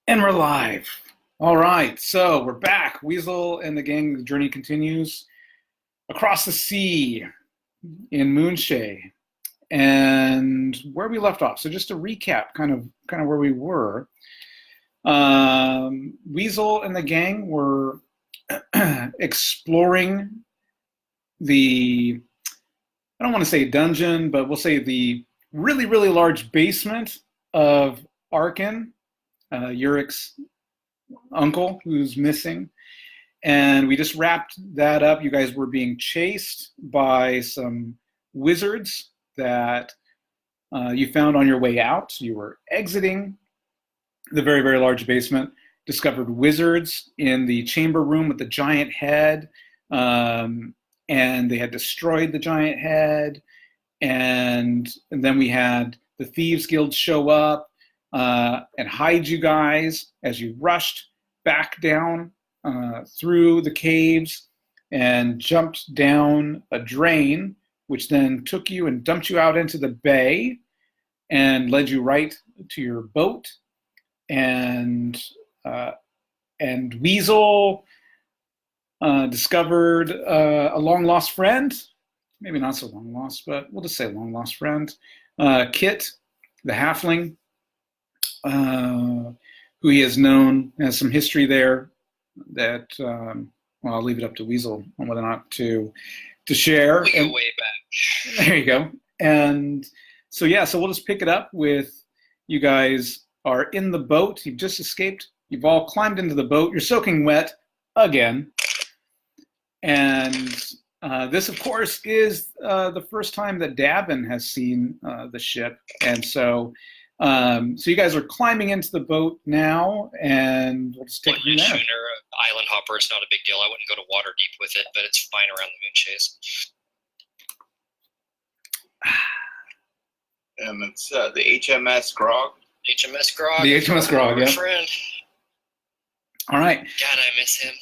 And we're live. All right, so we're back. Weasel and the gang, the journey continues across the sea in Moonshay. And where we left off. So just to recap kind of where we were. Weasel and the gang were exploring the, I don't want to say dungeon, but we'll say the really, really large basement of Arkin, Urick's uncle, who's missing. And we just wrapped that up. You guys were being chased by some wizards that you found on your way out. You were exiting the very, very large basement, discovered wizards in the chamber room with the giant head, and they had destroyed the giant head. And then we had the Thieves Guild show up and hide you guys as you rushed back down through the caves and jumped down a drain, which then took you and dumped you out into the bay and led you right to your boat. And Weasel discovered a long-lost friend. Maybe not so long-lost, but we'll just say long-lost friend. Kit, the halfling, who he has known, has some history there that, well, I'll leave it up to Weasel on whether or not to share. We go way back. There you go. And so, yeah, so we'll just pick it up with you guys are in the boat. You've just escaped. You've all climbed into the boat. You're soaking wet again. And this, of course, is the first time that Davin has seen the ship. And so you guys are climbing into the boat now, and we'll just take it from there. Schooner, island hopper, it's not a big deal. I wouldn't go to water deep with it, but it's fine around the Moonshays. And it's the HMS Grog. HMS Grog. The HMS Grog, yeah. Friend. All right. God, I miss him.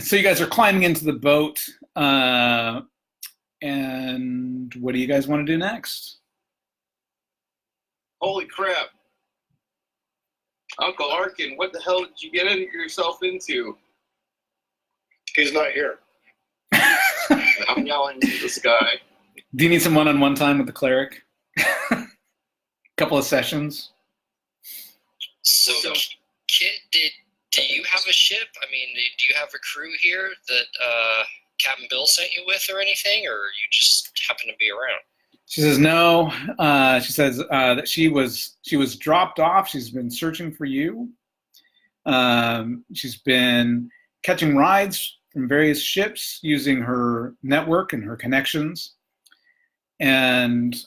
So you guys are climbing into the boat, and what do you guys want to do next? Holy crap. Uncle Arkin, what the hell did you get yourself into? He's not here. I'm yelling into the sky. Do you need some one-on-one time with the cleric? Couple of sessions? So Kit, do you have a ship? I mean, do you have a crew here that Captain Bill sent you with or anything, or you just happen to be around? She says no. She says that she was dropped off. She's been searching for you. She's been catching rides from various ships using her network and her connections, and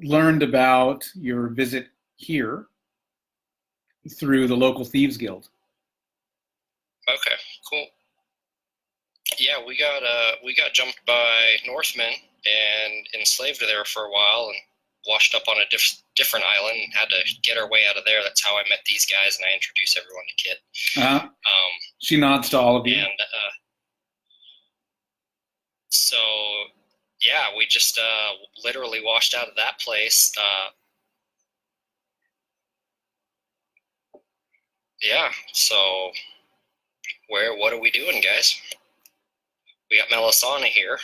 learned about your visit here through the local Thieves Guild. Okay, cool. Yeah, we got jumped by Northmen and enslaved there for a while and washed up on a different island and had to get our way out of there. That's how I met these guys, and I introduced everyone to Kit. She nods to all of you. And so, yeah, we just literally washed out of that place. Yeah, so what are we doing, guys? We got Melisana here.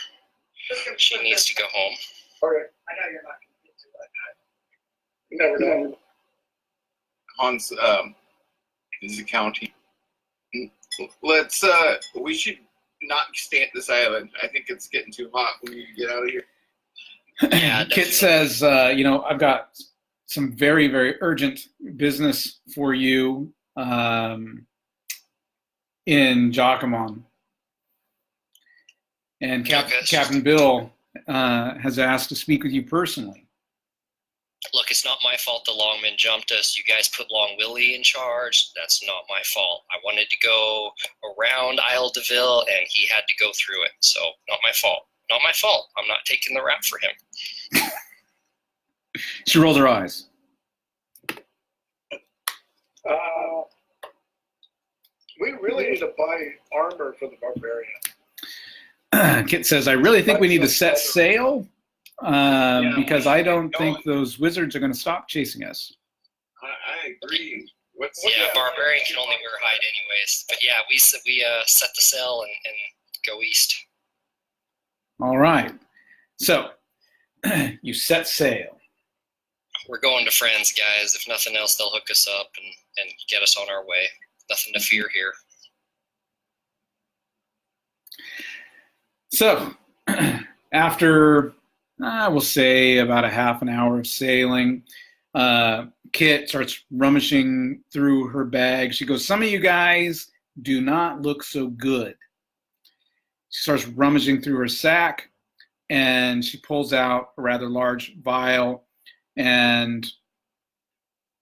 She needs to go home. Okay. I know you're not going to get to it. Never know. Hans is accounting. We should not stay at this island. I think it's getting too hot. We need to get out of here. Yeah, Kit says, I've got some very, very urgent business for you in Jacquemont. And Captain Bill has asked to speak with you personally. Look, it's not my fault the Longmen jumped us. You guys put Long Willie in charge. That's not my fault. I wanted to go around Isle de Ville, and he had to go through it. So, not my fault. Not my fault. I'm not taking the rap for him. She rolled her eyes. We really need to buy armor for the barbarian. Kit says, I really think we need to set sail because I don't think those wizards are going to stop chasing us. I agree. What's Yeah, barbarian can only wear hide anyways. But yeah, we set the sail and go east. All right. So you set sail. We're going to friends, guys. If nothing else, they'll hook us up and get us on our way. Nothing to fear here. So after, we'll say about a half an hour of sailing, Kit starts rummaging through her bag. She goes, some of you guys do not look so good. She starts rummaging through her sack, and she pulls out a rather large vial, and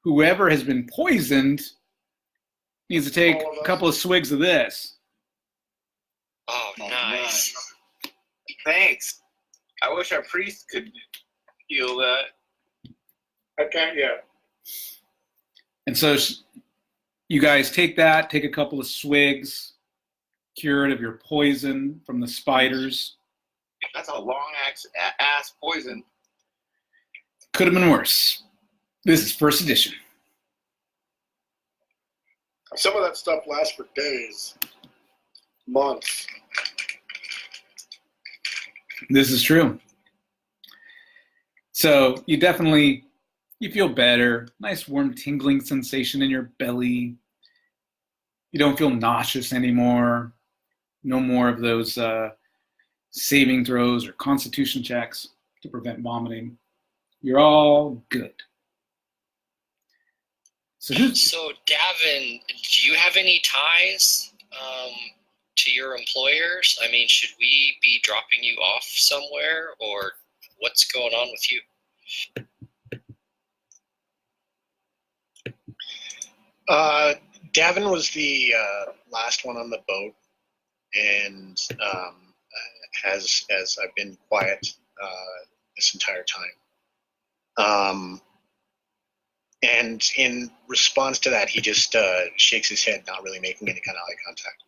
whoever has been poisoned needs to take a couple of swigs of this. Oh, nice. Thanks. I wish our priest could heal that. I can't yet. And so you guys take that, take a couple of swigs, cured of your poison from the spiders. That's a long ass poison. Could have been worse. This is first edition. Some of that stuff lasts for days, months. This is true. So you feel better. Nice warm tingling sensation in your belly. You don't feel nauseous anymore. No more of those saving throws or constitution checks to prevent vomiting. You're all good. So Davin, do you have any ties to your employers? I mean, should we be dropping you off somewhere, or what's going on with you? Davin was the last one on the boat, and as I've been quiet this entire time. And in response to that, he just shakes his head, not really making any kind of eye contact.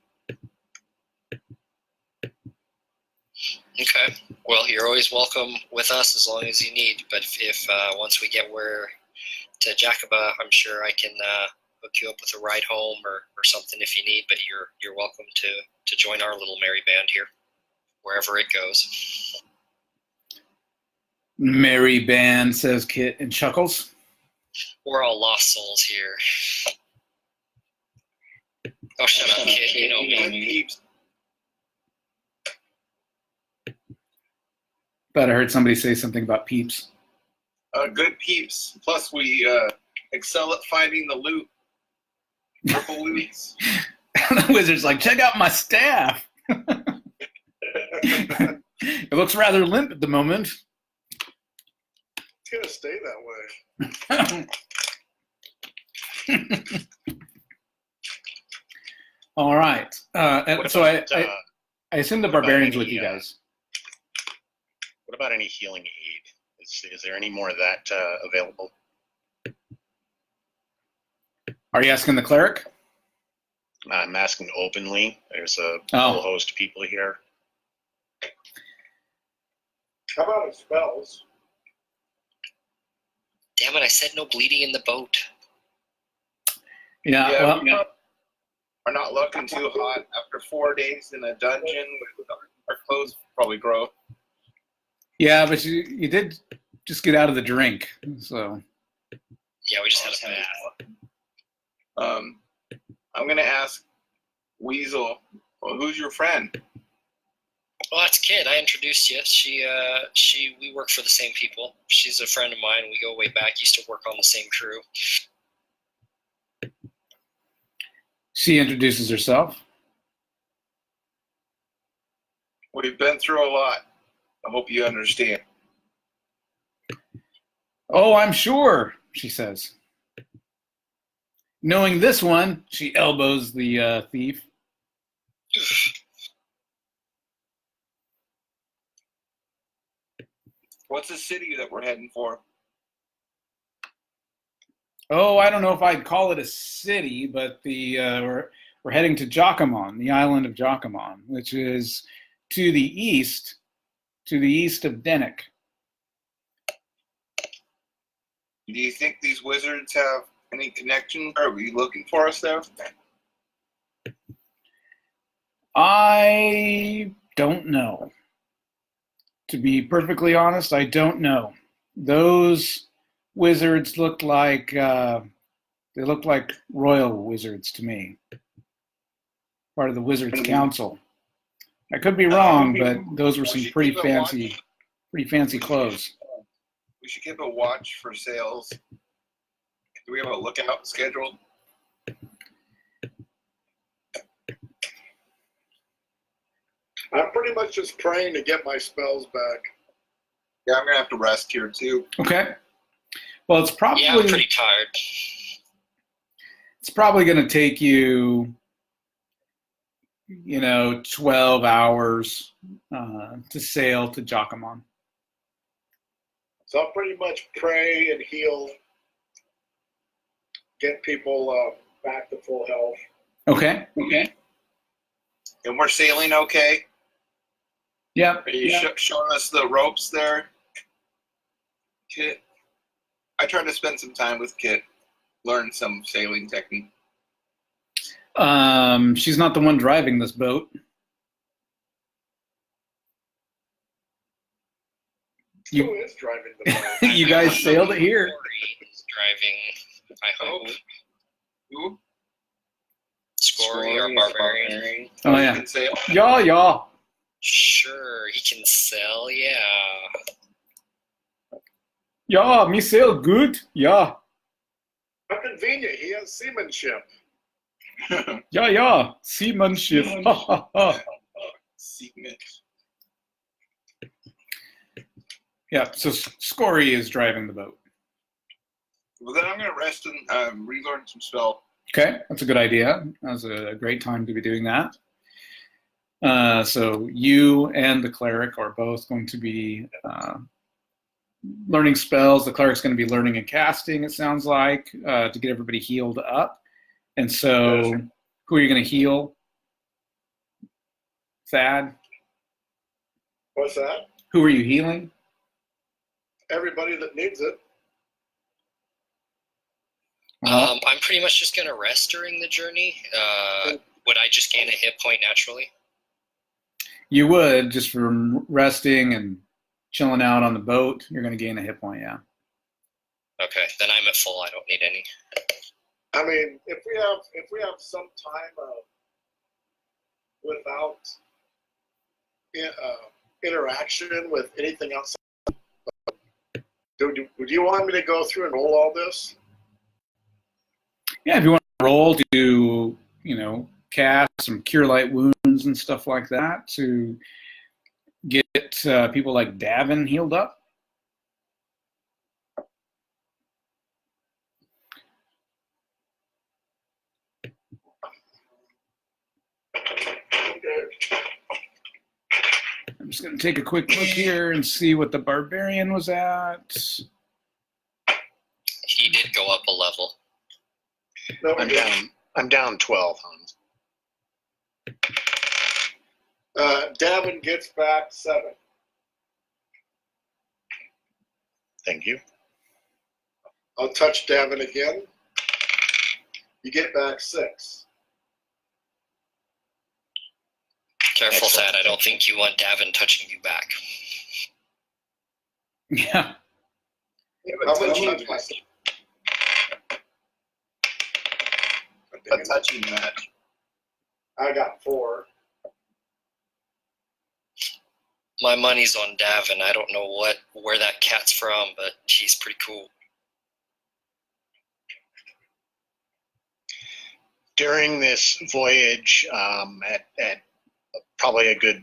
Okay. Well, you're always welcome with us as long as you need. But if once we get to Jacaba, I'm sure I can hook you up with a ride home or something if you need. But you're welcome to join our little merry band here, wherever it goes. merry band, says Kit and chuckles. We're all lost souls here. Oh, shut up, Kit. You know me. But I heard somebody say something about peeps. Good peeps. Plus, we excel at finding the loot. Purple loots. The wizard's like, check out my staff. It looks rather limp at the moment. It's going to stay that way. All right. So I assume the barbarian's with you guys. What about any healing aid? Is there any more of that available? Are you asking the cleric? I'm asking openly. There's a whole host of people here. How about his spells? Damn it, I said no bleeding in the boat. Yeah, well, we are not looking too hot after 4 days in a dungeon. Our clothes probably grow. yeah, but you did just get out of the drink, so. Yeah, we just had a bath. I'm gonna ask Weasel, well, who's your friend? Well, that's Kit. I introduced you. We work for the same people. She's a friend of mine. We go way back. Used to work on the same crew. She introduces herself. We've been through a lot. I hope you understand. Oh, I'm sure, she says. Knowing this one, she elbows the thief. What's the city that we're heading for? Oh, I don't know if I'd call it a city, but we're heading to Jacamon, the island of Jacamon, which is to the east of Dennick. Do you think these wizards have Any connection? Are you looking for us there? I don't know. To be perfectly honest, I don't know. Those wizards looked like they looked like royal wizards to me. Part of the Wizards Council. I could be wrong, but those were some pretty fancy clothes. We should keep a watch for sales. Do we have a lookout scheduled? I'm pretty much just praying to get my spells back. Yeah, I'm gonna have to rest here too. Okay. Well, it's probably Yeah, I'm pretty tired. It's probably going to take you, 12 hours to sail to Jacamon. So I'll pretty much pray and heal, get people back to full health. Okay. And we're sailing okay? Yep. Are you showing us the ropes there, Kit? I tried to spend some time with Kit, learn some sailing technique. She's not the one driving this boat. Who is driving the boat? You guys sailed it here. Scory is driving, I hope. Who? Scory, our barbarian. Oh, You yeah. can sail. Yeah. Sure, he can sell, yeah. Yeah, me sail good. Yeah. How convenient. He has seamanship. Yeah. Seamanship. Seaman. Yeah, so Scory is driving the boat. Well, then I'm going to rest and relearn some spell. Okay, that's a good idea. That's a great time to be doing that. So you and the cleric are both going to be learning spells. The cleric's going to be learning and casting, it sounds like, to get everybody healed up. And so who are you going to heal? Thad? What's that? Who are you healing? Everybody that needs it. I'm pretty much just going to rest during the journey. Would I just gain a hit point naturally? You would, just from resting and chilling out on the boat, you're going to gain a hit point, yeah. Okay, then I'm at full. I don't need any. I mean, if we have some time without interaction with anything outside, would you want me to go through and roll all this? Yeah, if you want to roll to, cast some cure light wounds and stuff like that to get people like Davin healed up. I'm just going to take a quick look here and see what the barbarian was at. He did go up a level. No, I'm down 12, Hans. Davin gets back 7. Thank you. I'll touch Davin again. You get back 6. Careful, Excellent. Thad. I don't think you want Davin touching you back. Yeah. A touching match. I got 4. My money's on Davin. I don't know where that cat's from, but he's pretty cool. During this voyage, at probably a good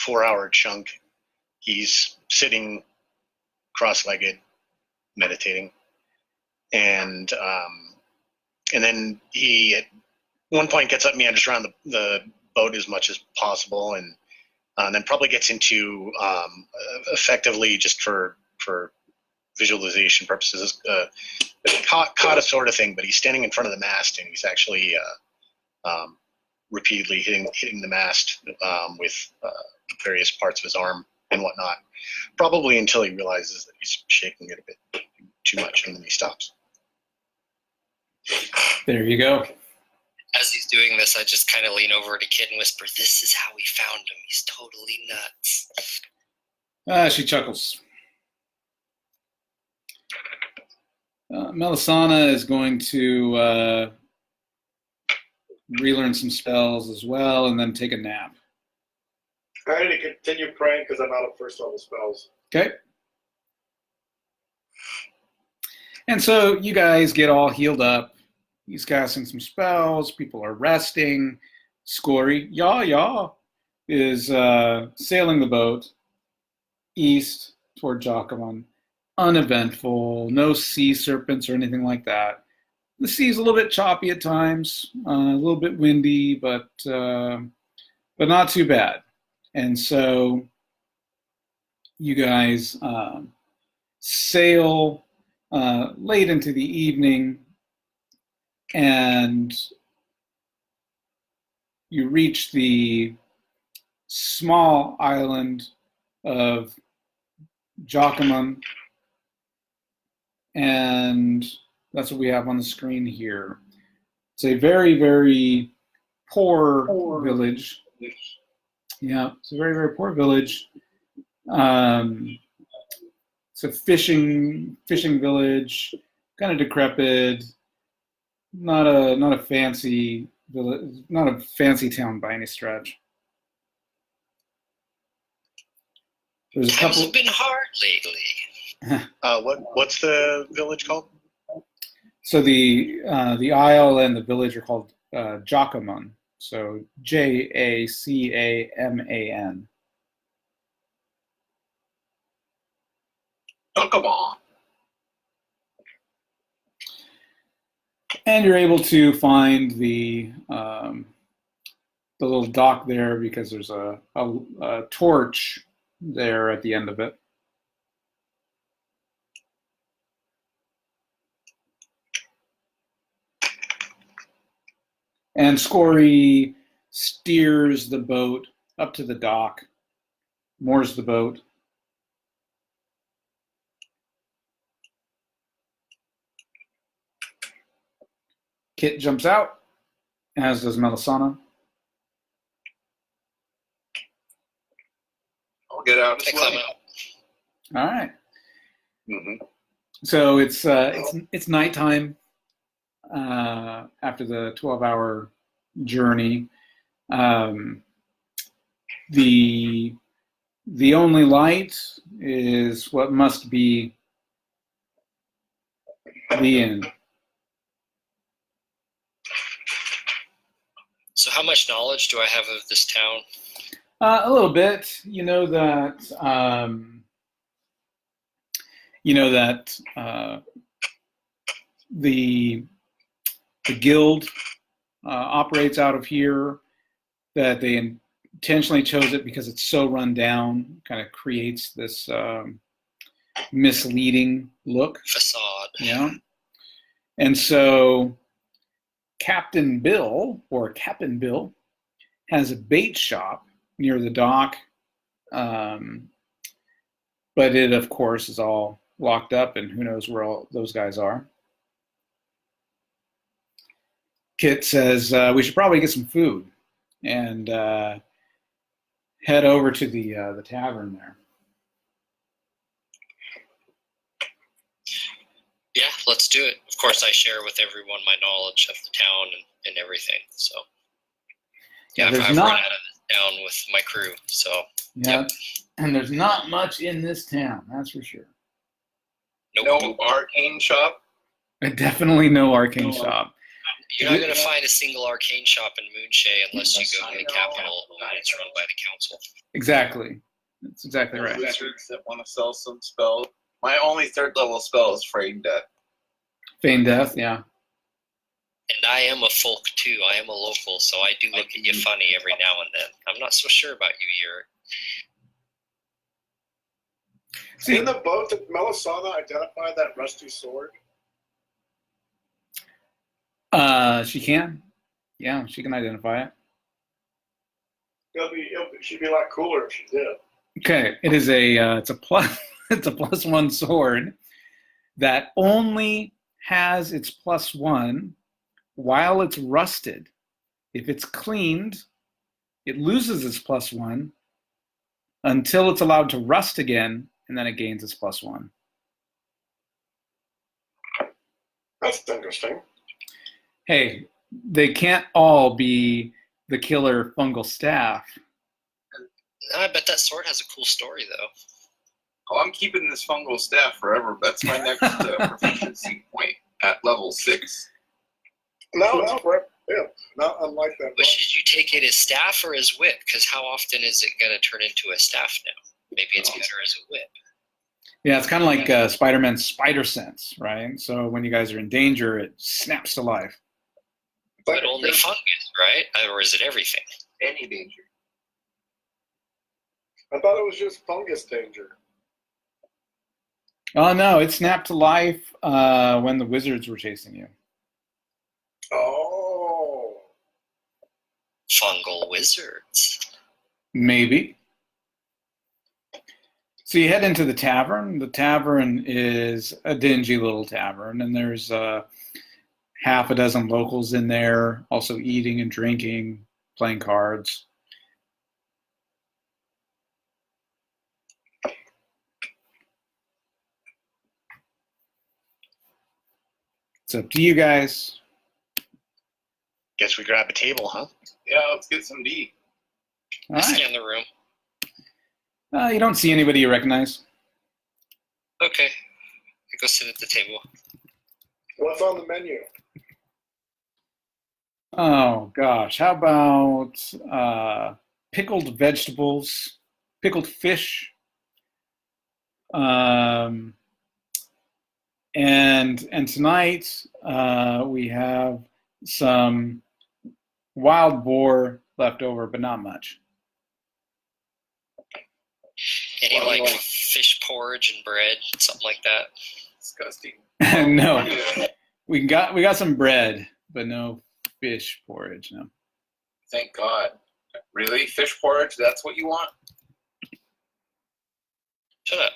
4-hour chunk, he's sitting cross-legged, meditating, and then he at one point gets up, meanders around the boat as much as possible, and then probably gets into effectively, just for visualization purposes, caught a sort of thing, but he's standing in front of the mast and he's actually repeatedly hitting the mast with various parts of his arm and whatnot, probably until he realizes that he's shaking it a bit too much, and then he stops. There you go. As he's doing this, I just kind of lean over to Kit and whisper, "This is how we found him. He's totally nuts." She chuckles. Melisana is going to relearn some spells as well, and then take a nap. I need to continue praying because I'm out of first level spells. Okay. And so you guys get all healed up. He's casting some spells. People are resting. Scory, is sailing the boat east toward Jacqueline. Uneventful. No sea serpents or anything like that. The sea's a little bit choppy at times, a little bit windy, but not too bad. And so you guys sail late into the evening, and you reach the small island of Jacqueline, and that's what we have on the screen here. It's a very, very poor village. Yeah, it's a very, very poor village. It's a fishing village, kind of decrepit. Not a fancy village, not a fancy town by any stretch. There's a Times couple. have been hard lately. What's the village called? So the isle and the village are called Jacquemin. So Jacaman. Oh, come on. And you're able to find the little dock there because there's a torch there at the end of it. And Scory steers the boat up to the dock, moors the boat. Kit jumps out, as does Melisana. I'll get out I as climb well. out. All right. Mm-hmm. So it's nighttime after the 12-hour journey. The only light is what must be the inn. So how much knowledge do I have of this town? A little bit. You know that the guild operates out of here. That they intentionally chose it because it's so run down. Kind of creates this misleading look. Facade. Yeah. And so Captain Bill has a bait shop near the dock, but it, of course, is all locked up, and who knows where all those guys are. Kit says we should probably get some food and head over to the tavern there. Yeah, let's do it. Of course, I share with everyone my knowledge of the town and everything. So, yeah, I've run out of this town with my crew. So, yeah, yep. And there's not much in this town, that's for sure. Nope. No arcane shop? Definitely no arcane shop. You're not going to find a single arcane shop in Moonshay unless you go to the capital and it's run by the council. Exactly. That's exactly right. Wizards that want to sell some spell. My only third level spell is Frayed Death. Feign death, yeah. And I am a folk too. I am a local, so I do look at you funny every now and then. I'm not so sure about you, Yuri. See, In the boat, did Melisana identify that rusty sword? she can. Yeah, she can identify it. She'd be a lot cooler if she did. Okay, it is it's a +1 sword that only has its +1 while it's rusted. If it's cleaned, it loses its +1 until it's allowed to rust again, and then it gains its +1. That's interesting. Hey, they can't all be the killer fungal staff. I bet that sword has a cool story, though. Oh, I'm keeping this fungal staff forever. That's my next proficiency point at level 6. No, right. Yeah, not unlike that. But should you take it as staff or as whip? Because how often is it going to turn into a staff now? Maybe it's better as a whip. Yeah, it's kind of like Spider-Man's spider sense, right? So when you guys are in danger, it snaps to life. But only fungus, right? Or is it everything? Any danger. I thought it was just fungus danger. Oh no, it snapped to life when the wizards were chasing you. Oh. Fungal wizards. Maybe. So you head into the tavern. The tavern is a dingy little tavern, and there's half a dozen locals in there, also eating and drinking, playing cards. It's up to you guys. Guess we grab a table, huh? Yeah, let's get some D. All right. Scan the room. You don't see anybody you recognize. Okay. I go sit at the table. What's on the menu? Oh gosh, how about pickled vegetables, pickled fish, and tonight we have some wild boar left over, but not much. Any like fish porridge and bread, something like that. Disgusting. No, we got some bread, but no fish porridge. No. Thank God. Really? Fish porridge? That's what you want? Shut up.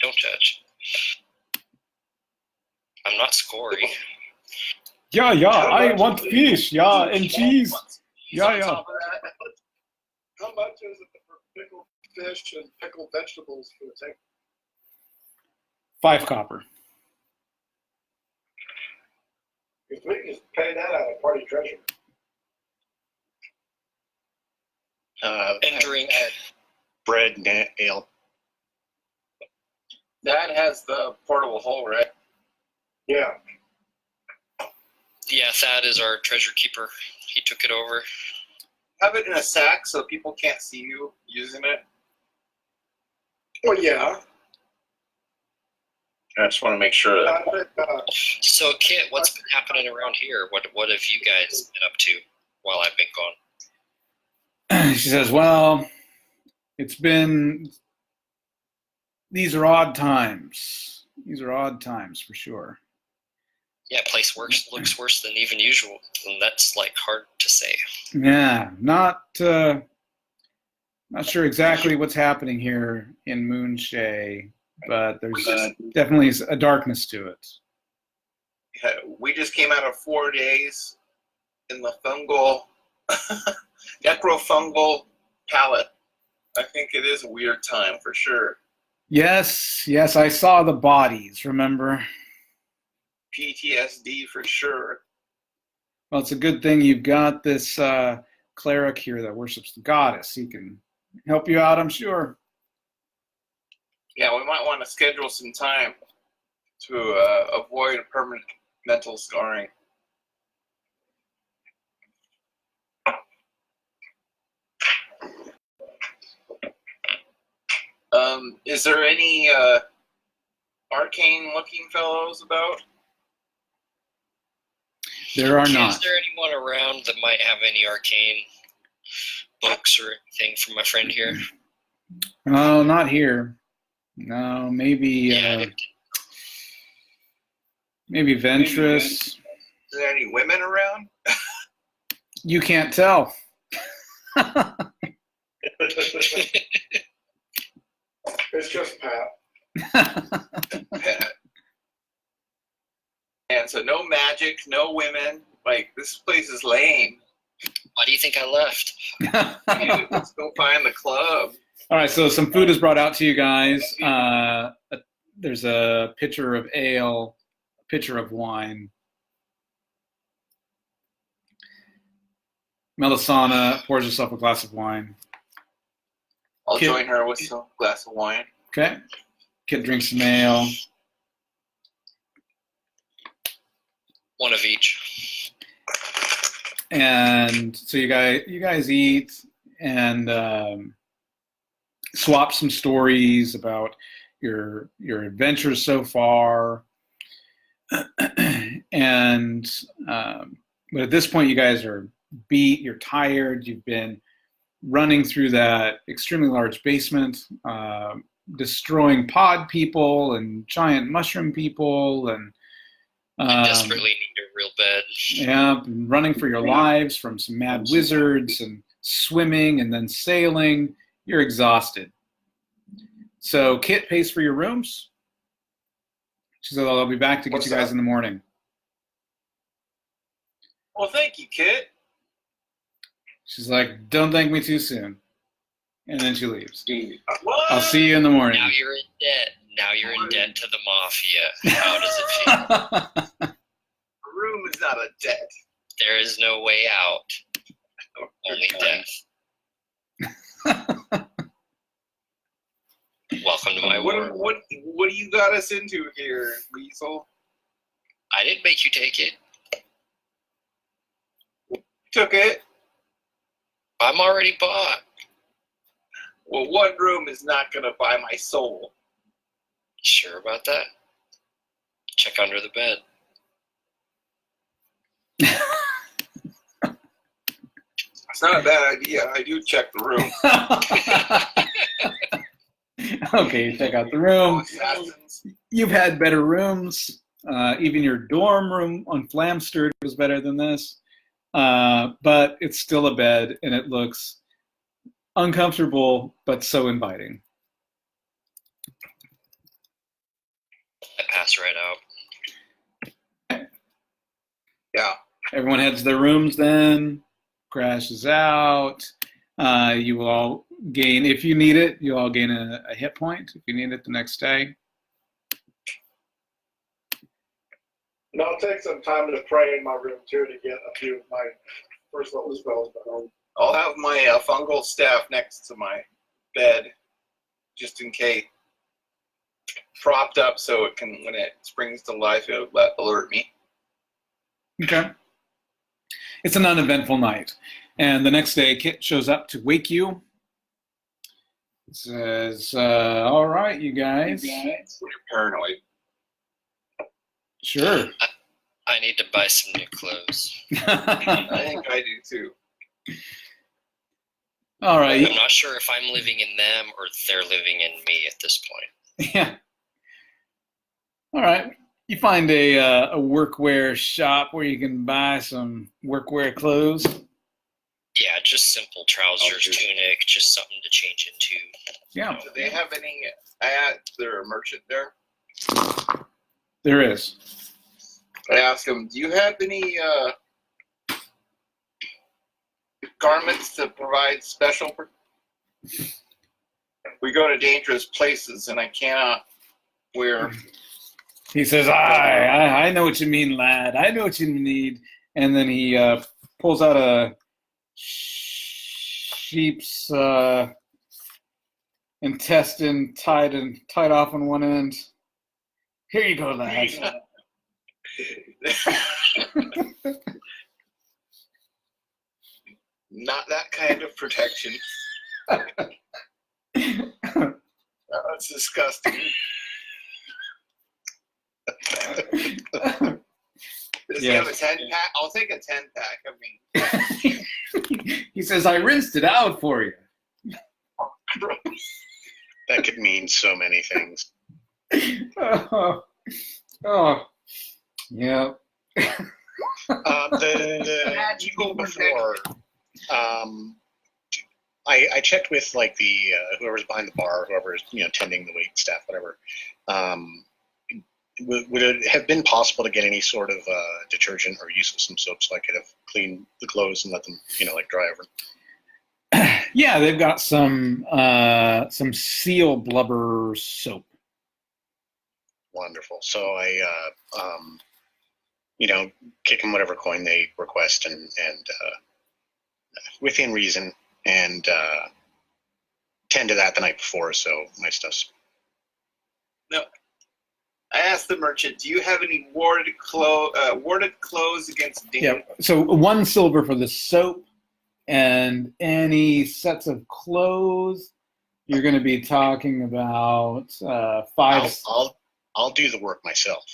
Don't judge. I'm not scory. Yeah, I want fish. Yeah, and cheese. Yeah. How much is it for pickled fish and pickled vegetables for the table? 5 copper. If we can just pay that out of party treasure. And drink. Bread and ale. That has the portable hole, right? Yeah. Yeah, Thad is our treasure keeper. He took it over. Have it in a sack so people can't see you using it. Well, yeah. I just want to make sure that So, Kit, what's been happening around here? What have you guys been up to while I've been gone? She says, well, these are odd times. These are odd times for sure. Yeah, place looks worse than even usual, and that's like hard to say. Yeah, not sure exactly what's happening here in Moonshay, but there's definitely a darkness to it. we just came out of 4 days in the fungal, necrofungal palette. I think it is a weird time for sure. Yes, I saw the bodies, remember? PTSD for sure. Well, it's a good thing you've got this cleric here that worships the goddess. He can help you out, I'm sure. Yeah, we might want to schedule some time to avoid permanent mental scarring. Is there any arcane-looking fellows about? There are Is not. there anyone around that might have any arcane books or anything from my friend here? Oh, not here. No, maybe maybe Ventress. Is there any women around? You can't tell. It's just Pat. And so no magic, no women, Like, this place is lame. Why do you think I left? Dude, let's go find the club. All right, so some food is brought out to you guys. There's a pitcher of ale, a pitcher of wine. Melisana pours herself a glass of wine. I'll Kit- join her with some glass of wine. Okay. Kit drinks some ale. One of each. And so you guys eat and swap some stories about your adventures so far. And but at this point, you guys are beat. You're tired. You've been running through that extremely large basement, destroying pod people and giant mushroom people, and I desperately need a real bed. yeah, running for your lives from some mad wizards and swimming and then sailing. You're exhausted. So Kit pays for your rooms. She said, I'll be back to get What's you guys that? in the morning. Well, thank you, Kit. She's like, don't thank me too soon. And then she leaves. What? I'll see you in the morning. Now you're in debt. Now you're in debt to the mafia. How does it feel? A room is not a debt. There is no way out. Only death. Welcome to my world. What do you got us into here, Weasel? I didn't make you take it. Took it. I'm already bought. Well, one room is not going to buy my soul. Sure about that? Check under the bed. It's not a bad idea. I do check the room. Okay, you check out the room. Assassins. You've had better rooms. Even your dorm room on Flamstead was better than this. But it's still a bed, and it looks uncomfortable, but so inviting. I pass right out. Yeah. Everyone heads to their rooms then, crashes out. You will all gain, if you need it, you'll all gain a hit point if you need it the next day. And I'll take some time to pray in my room too to get a few of my first level spells done. I'll have my fungal staff next to my bed, just in case. Propped up so it can, when it springs to life, it'll alert me. Okay. It's an uneventful night. And the next day, Kit shows up to wake you. Says, all right, you guys. You're paranoid. Sure. I need to buy some new clothes. I think I do too. All right. I'm not sure if I'm living in them or they're living in me at this point. Yeah. All right. You find a workwear shop where you can buy some workwear clothes. Yeah, just simple trousers, tunic, just something to change into. Yeah, Do they have any they're a merchant there? there is. I asked him, do you have any garments to provide special? We go to dangerous places and I cannot wear. He says, I know what you mean, lad. I know what you need. And then he pulls out a sheep's intestine tied off on one end. Here you go, lad. Not that kind of protection. That's disgusting. Does he have a 10-pack? I'll take a 10-pack. I mean, He says, I rinsed it out for you. That could mean so many things. Oh, yeah. The evening before, I checked with like the whoever's behind the bar, whoever's tending the wait staff, whatever. would it have been possible to get any sort of detergent or use of some soap so I could have cleaned the clothes and let them, like dry over? Yeah, they've got some seal blubber soap. Wonderful. So I, kick them whatever coin they request and within reason, and tend to that the night before, so my stuff's... No. I asked the merchant, do you have any warded clothes against danger? Yeah, so 1 silver for the soap, and any sets of clothes, you're going to be talking about 5. I'll do the work myself.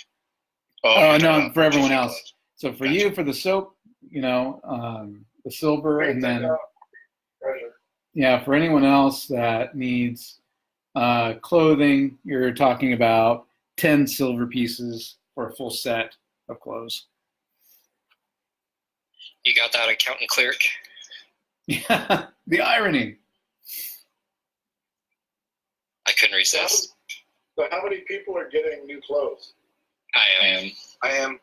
Oh, no, for everyone else. Clothes. So for you, for the soap, the silver, and then for anyone else that needs clothing, you're talking about 10 silver pieces for a full set of clothes. You got that, accountant cleric? Yeah, the irony. I couldn't resist. So how many people are getting new clothes? I am.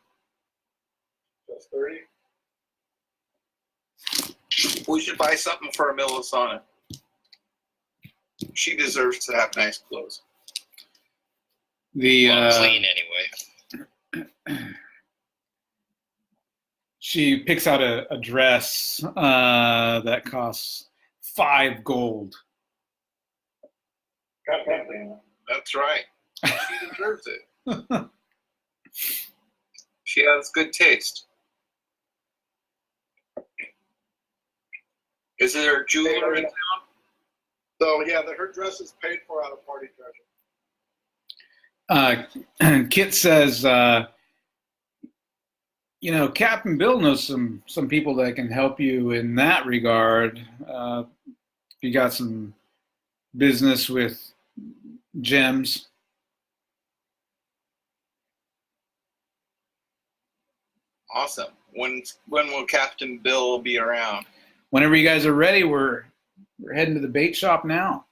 Just 30? We should buy something for Melisana. She deserves to have nice clothes. Clean anyway. She picks out a dress that costs 5 gold. God damn. That's right. She deserves it. She has good taste. Is there a jeweler in town? So yeah, her dress is paid for out of party treasure. Kit says, Captain Bill knows some people that can help you in that regard. If you got some business with gems. Awesome. When will Captain Bill be around? Whenever you guys are ready, we're heading to the bait shop now.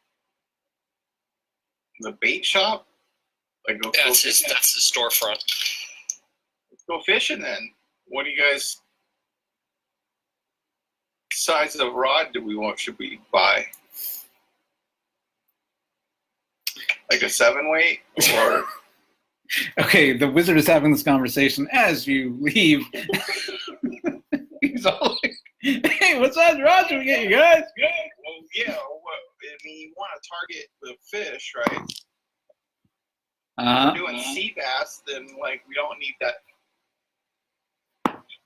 The bait shop? That's his storefront. Let's go fishing then. What do you guys? Size of rod should we buy? Like a 7-weight or? Okay, the wizard is having this conversation as you leave. He's all like, "Hey, what size rod should we get, you guys?" Well, yeah. You want to target the fish, right? If we're doing sea bass, then we don't need that.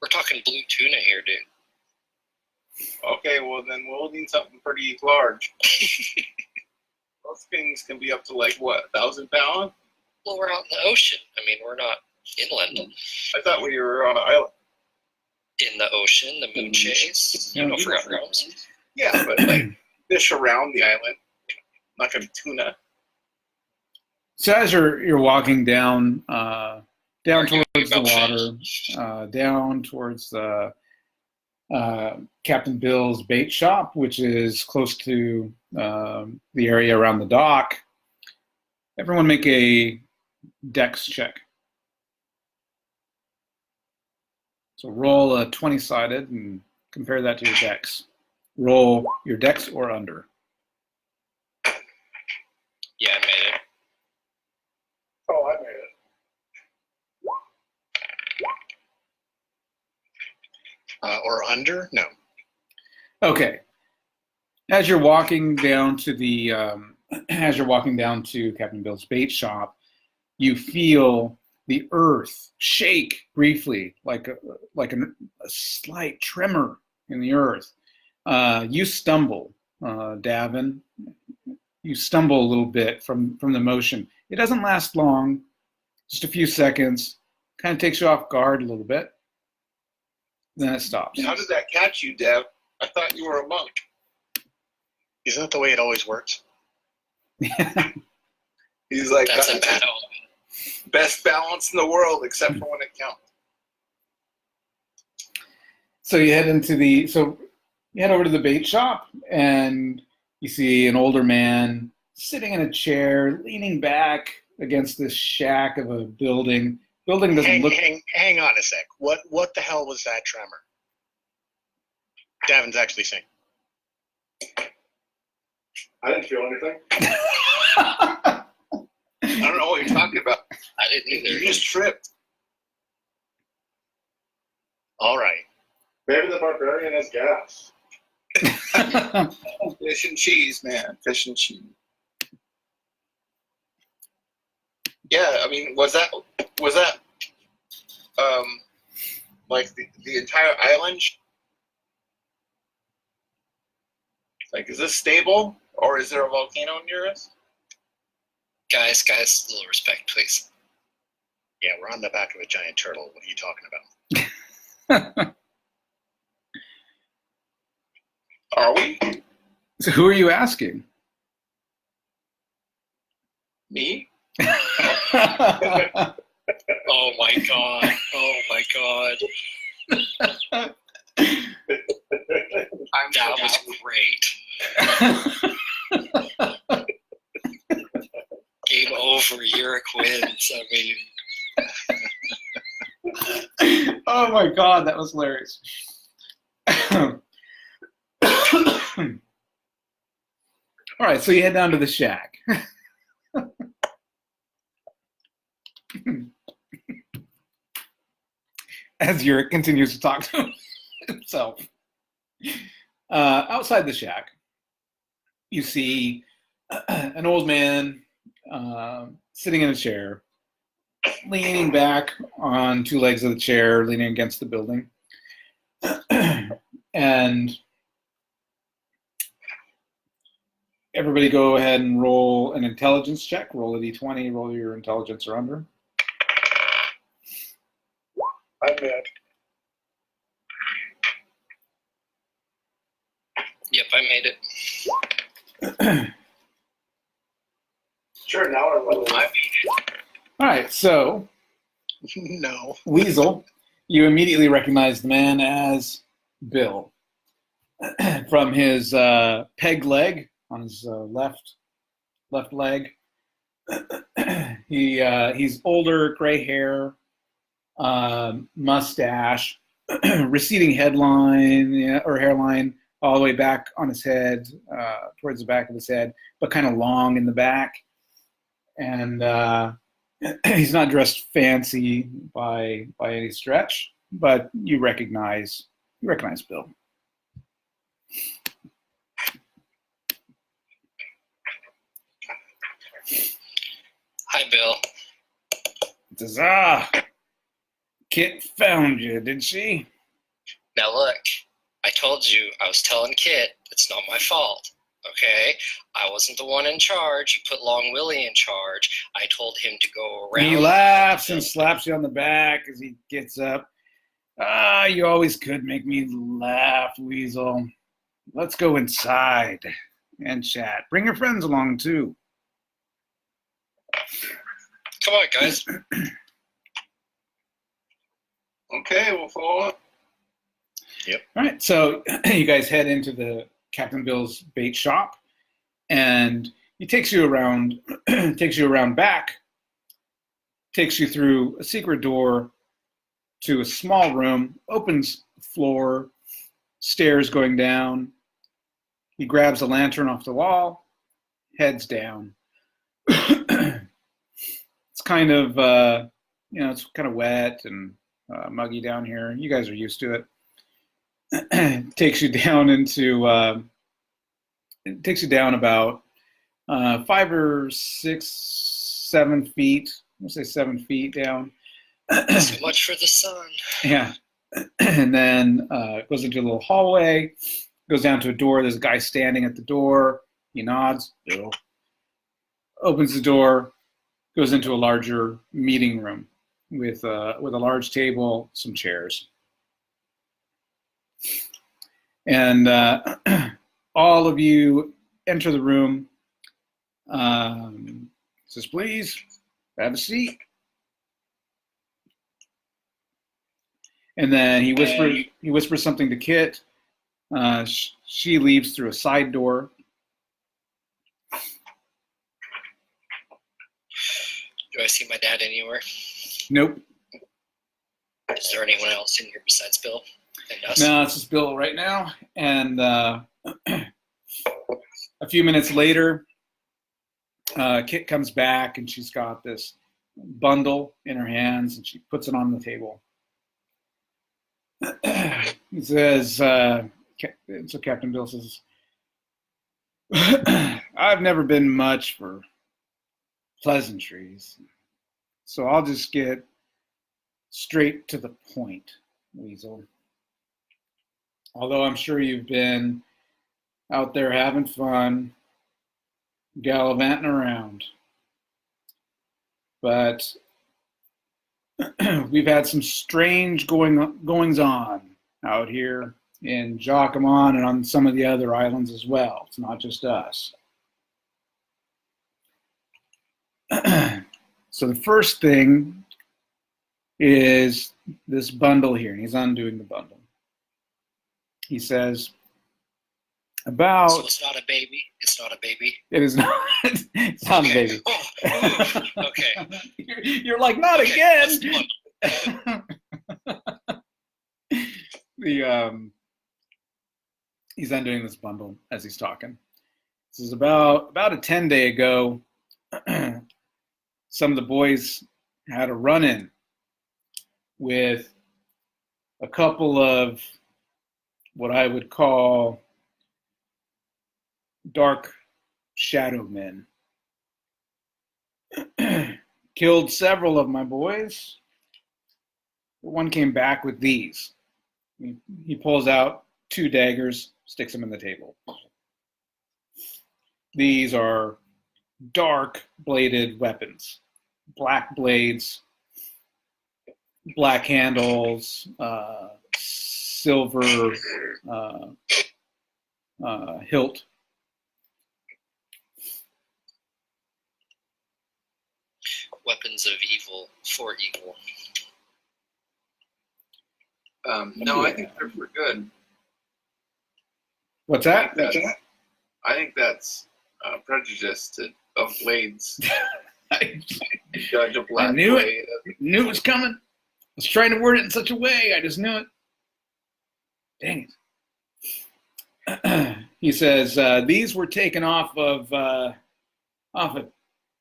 We're talking blue tuna here, dude. Okay, well then we'll need something pretty large. Those things can be up to 1,000 pounds. Well, we're out in the ocean. I mean, we're not inland. I thought we were on an island. In the ocean, the moon chase. Forgotten Realms. Yeah, but fish around the island, like a tuna. So as you're walking down towards the water, down towards the Captain Bill's bait shop, which is close to the area around the dock. Everyone make a dex check. So roll a 20-sided and compare that to your dex. Roll your dex or under. Yeah, I made it. Oh, I made it. Or under? No. Okay. As you're walking down to Captain Bill's bait shop, you feel the earth shake briefly, like a slight tremor in the earth. You stumble, Davin. You stumble a little bit from the motion. It doesn't last long, just a few seconds. Kind of takes you off guard a little bit. Then it stops. How did that catch you, Dev? I thought you were a monk. Isn't that the way it always works? He's like, That's a bad omen. Best balance in the world, except for when it counts. So you head over to the bait shop, and you see an older man sitting in a chair, leaning back, against this shack of a building. Building doesn't look. Hang on a sec. What the hell was that tremor? Davin's actually saying. I didn't feel anything. I don't know what you're talking about. I didn't either. You just tripped. All right. Maybe the barbarian has gas. Fish and cheese, man. Fish and cheese. Yeah, I mean, was that like the entire island? Like, is this stable, or is there a volcano near us? Guys, a little respect, please. Yeah, we're on the back of a giant turtle. What are you talking about? Are we? So who are you asking? Me? Oh my god. Oh my god. That was great. Game over. Yurik wins. I mean, Oh my god, that was hilarious. All right, so you head down to the shack. As Yurik continues to talk to himself. Outside the shack, you see an old man sitting in a chair, leaning back on two legs of the chair, leaning against the building. And everybody go ahead and roll an intelligence check. Roll a d20, roll your intelligence or under. I'm mad. yep, I made it. Sure, now I will. I made it. All right, so No. Weasel, you immediately recognize the man as Bill. From his peg leg on his left leg. He's older, gray hair, mustache, receding headline or hairline all the way back on his head, towards the back of his head, but kind of long in the back. And he's not dressed fancy by any stretch, but you recognize Bill. Hi, Bill. It says, Kit found you, did she? Now look, I told you I was telling Kit it's not my fault, okay? I wasn't the one in charge. You put Long Willie in charge. I told him to go around. He laughs and slaps you on the back as he gets up. You always could make me laugh, Weasel. Let's go inside and chat. Bring your friends along, too. Come on, guys. Okay, we'll follow up. All right, so you guys head into the Captain Bill's bait shop, and he takes you around back, takes you through a secret door to a small room, opens the floor, stairs going down. He grabs a lantern off the wall, heads down. It's kind of it's kind of wet and muggy down here. You guys are used to it. Takes you down about 5 or 6, 7 feet. I'll say 7 feet down. So much for the sun. Yeah. And then goes into a little hallway, goes down to a door. There's a guy standing at the door. He nods. Bill. Opens the door, goes into a larger meeting room with a large table, some chairs. And all of you enter the room. Says, please, have a seat. And then he whispers something to Kit. She leaves through a side door. Do I see my dad anywhere? Nope. Is there anyone else in here besides Bill and us? No, it's just Bill right now. And a few minutes later, Kit comes back and she's got this bundle in her hands and she puts it on the table. He says, so Captain Bill says, I've never been much for pleasantries, so I'll just get straight to the point, Weasel. Although I'm sure you've been out there having fun, gallivanting around. But we've had some strange goings on out here in Jacquemont and on some of the other islands as well. It's not just us. So the first thing is this bundle here, and he's undoing the bundle. He says, So about... it's not a baby? It's not a baby? It is not, it's not a baby. Oh, okay. You're like, not again. He's undoing this bundle as he's talking. This is about a 10-day ago. Some of the boys had a run-in with a couple of what I would call dark shadow men. Killed several of my boys. One came back with these. He pulls out 2 daggers, sticks them in the table. These are dark bladed weapons. Black blades, black handles, silver hilt. Weapons of evil for evil. No, I think they're for good. What's that? I think that's prejudice of blades. Judge a black I knew it. blade. Knew it was coming. I was trying to word it in such a way. I just knew it. Dang it. He says, these were taken off of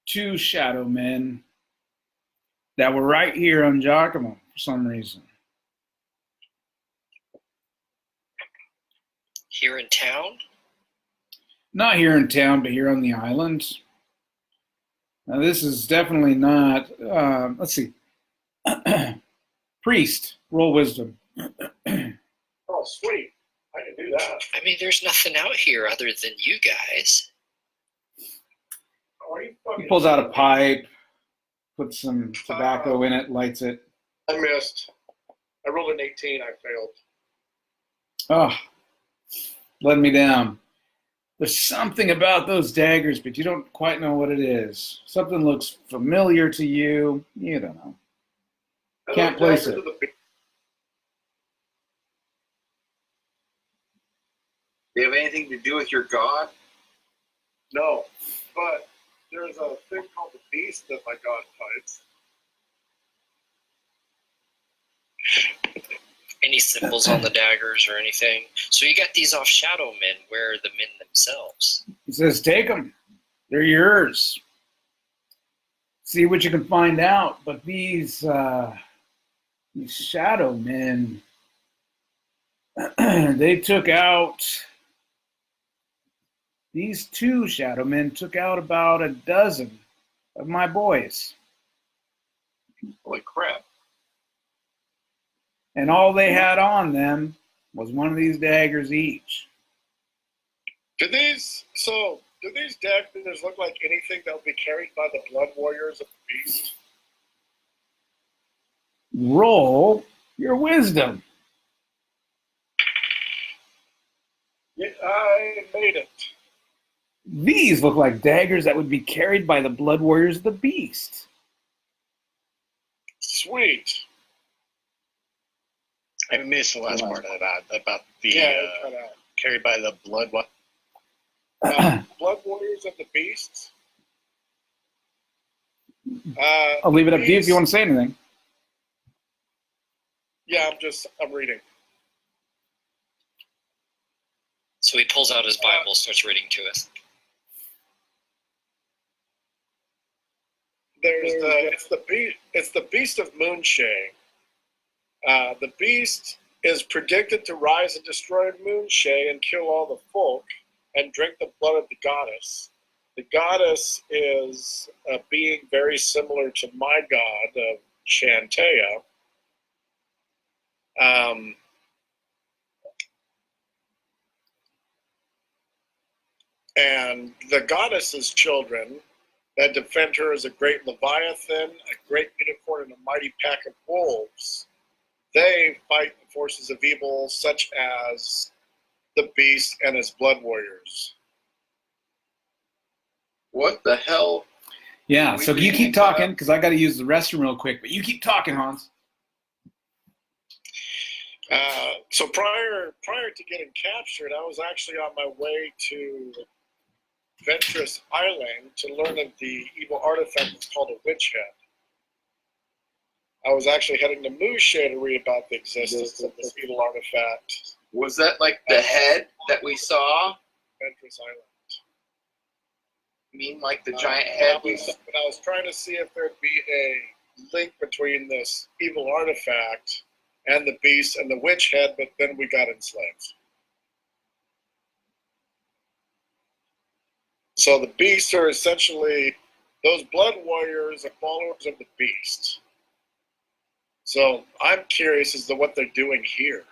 2 shadow men that were right here on Jacquemont for some reason. Here in town? Not here in town, but here on the island. Now, this is definitely not, let's see. Priest, roll wisdom. Oh, sweet. I can do that. I mean, there's nothing out here other than you guys. Oh, are you He fucking pulls out a pipe, puts some tobacco in it, lights it. I missed. I rolled an 18. I failed. Oh, let me down. There's something about those daggers, but you don't quite know what it is. Something looks familiar to you. You don't know. Can't place it. Do you have anything to do with your god? No, but there's a thing called the beast that my god fights. Any symbols on the daggers or anything? So you got these off shadow men. Where are the men themselves? He says, take them. They're yours. See what you can find out. But these shadow men, they took out, these 2 shadow men took out about a dozen of my boys. Holy crap. And all they had on them was one of these daggers each. Do these daggers look like anything that would be carried by the blood warriors of the beast? Roll your wisdom. Yeah, I made it. These look like daggers that would be carried by the blood warriors of the beast. Sweet. I missed the last part of that about the Yeah, cut out. carried by the blood. What? Blood warriors of the beasts. I'll leave it up to you if you want to say anything. Yeah, I'm reading. So he pulls out his Bible, starts reading to us. It's the beast of Moonshay. The beast is predicted to rise and destroy Moonshay and kill all the folk and drink the blood of the goddess. The goddess is a being very similar to my god of Shantea. And the goddess's children that defend her is a great leviathan, a great unicorn, and a mighty pack of wolves. They fight the forces of evil, such as the beast and his blood warriors. What the hell? Yeah, so you keep talking, because I got to use the restroom real quick, but you keep talking, Hans. So prior to getting captured, I was actually on my way to Ventress Island to learn of the evil artifact that's called a witch head. I was actually heading to Mooshay to read about the existence of this evil artifact. Was that like the head that we saw? Ventress Island. You mean like the giant head? I was trying to see if there'd be a link between this evil artifact and the beast and the witch head, but then we got enslaved. So the beasts are essentially, those blood warriors are followers of the beast. So I'm curious as to what they're doing here.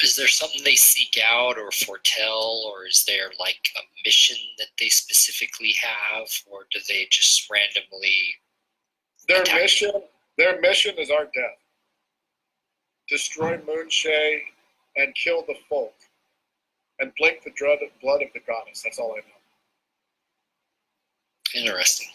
Is there something they seek out or foretell, or is there like a mission that they specifically have, or do they just randomly Their mission is our death. Destroy Moonshay and kill the folk. And blink the blood of the goddess. That's all I know. Interesting.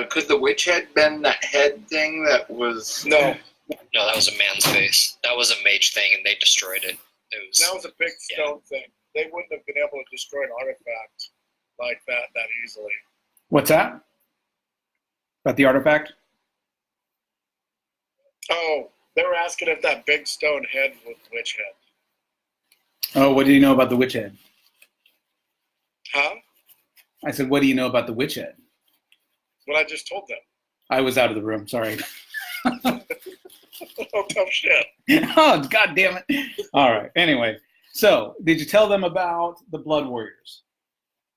Could the witch head been that head thing that was... No, that was a man's face. That was a mage thing, and they destroyed it. That was a big stone thing. They wouldn't have been able to destroy an artifact like that easily. What's that? About the artifact? Oh, they were asking if that big stone head was the witch head. Oh, what do you know about the witch head? Huh? I said, what do you know about the witch head? What I just told them. I was out of the room, sorry. Oh, tough shit. Oh, God damn it. All right, anyway. So, did you tell them about the Blood Warriors?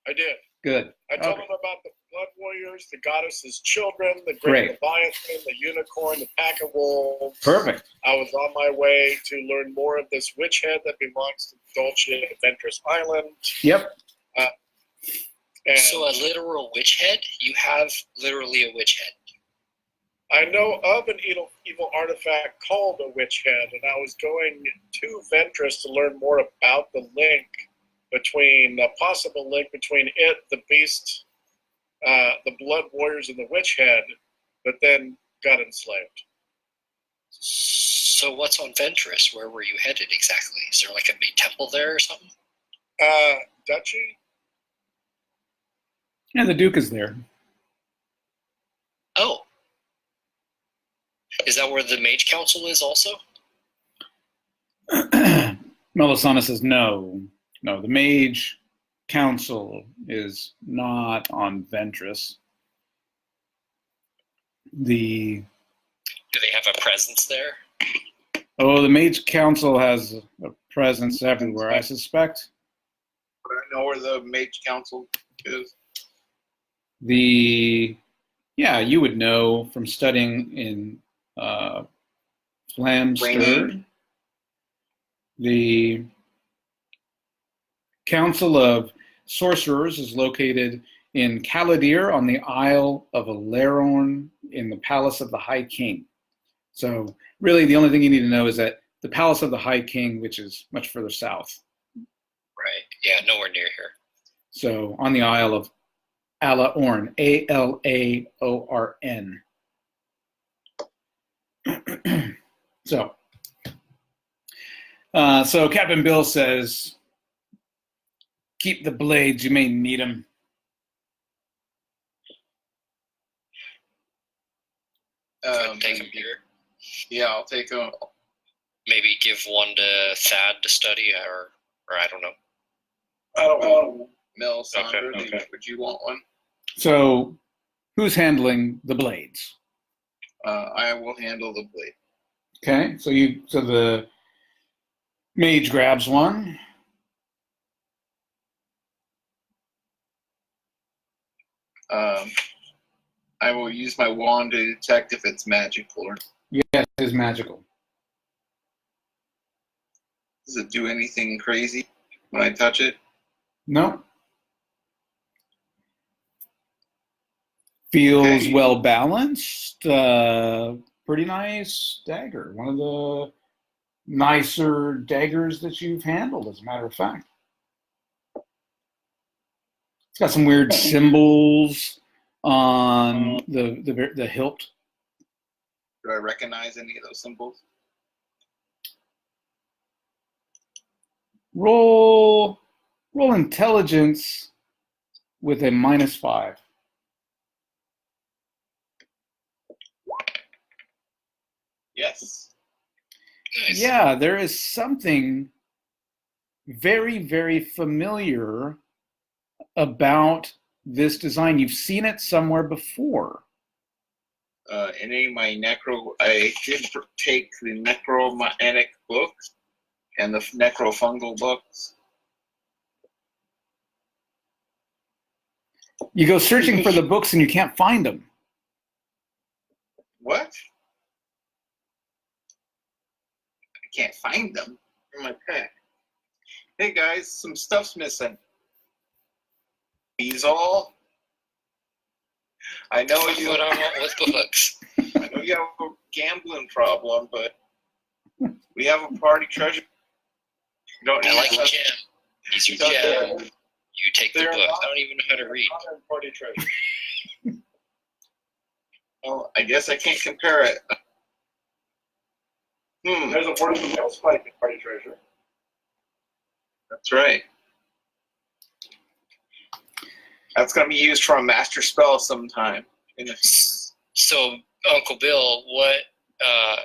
I did. Good. I told them about the blood warriors, the goddess's children, the great leviathan, the unicorn, the pack of wolves. Perfect. I was on my way to learn more of this witch head that belongs to Dolce at Ventress Island. Yep. So a literal witch head? You have literally a witch head. I know of an evil artifact called a witch head, and I was going to Ventress to learn more about the possible link between it, the beast, the blood warriors, and the witch head, but then got enslaved. So what's on Ventress? Where were you headed exactly? Is there like a big temple there or something? Duchy? Yeah, the Duke is there. Oh. Is that where the Mage Council is also? Melisana says no. No, the Mage Council is not on Ventress. Do they have a presence there? Oh, the Mage Council has a presence everywhere, I suspect. I don't know where the Mage Council is. Yeah, you would know from studying in Flamsturd. The Council of Sorcerers is located in Caladir on the Isle of Alarorn in the Palace of the High King. So really the only thing you need to know is that the Palace of the High King, which is much further south. Right, yeah, nowhere near here. So on the Isle of Alaorn, Alaorn. So Captain Bill says, keep the blades, you may need them. Take them here. Yeah, I'll take them. Maybe give one to Thad to study, or I don't know. I don't know. Mel, Sandra, Okay. would you want one? So, who's handling the blades? I will handle the blade. Okay, so the mage grabs one. I will use my wand to detect if it's magical. Or Yes, it is magical. does it do anything crazy when I touch it? No. Feels Okay. well balanced. Pretty nice dagger. One of the nicer daggers that you've handled, as a matter of fact. It's got some weird symbols on the hilt. Do I recognize any of those symbols? Roll intelligence with a -5. Yes. Nice. Yeah, there is something very, very familiar about this design. You've seen it somewhere before. In any of my I did take the necromantic books and the necrofungal books. You go searching for the books and you can't find them. What? I can't find them in my pack. Hey guys, some stuff's missing. These all. I know you. What I want with books. I know you have a gambling problem, but we have a party treasure. You don't I need like to- Jim. He's your It's okay. Jim. You take the They're book. not- I don't even know how to read. Modern party treasure. Well, I guess I can't compare it. There's a word of mouth spike in party treasure. That's right. That's going to be used for a master spell sometime. So, Uncle Bill, what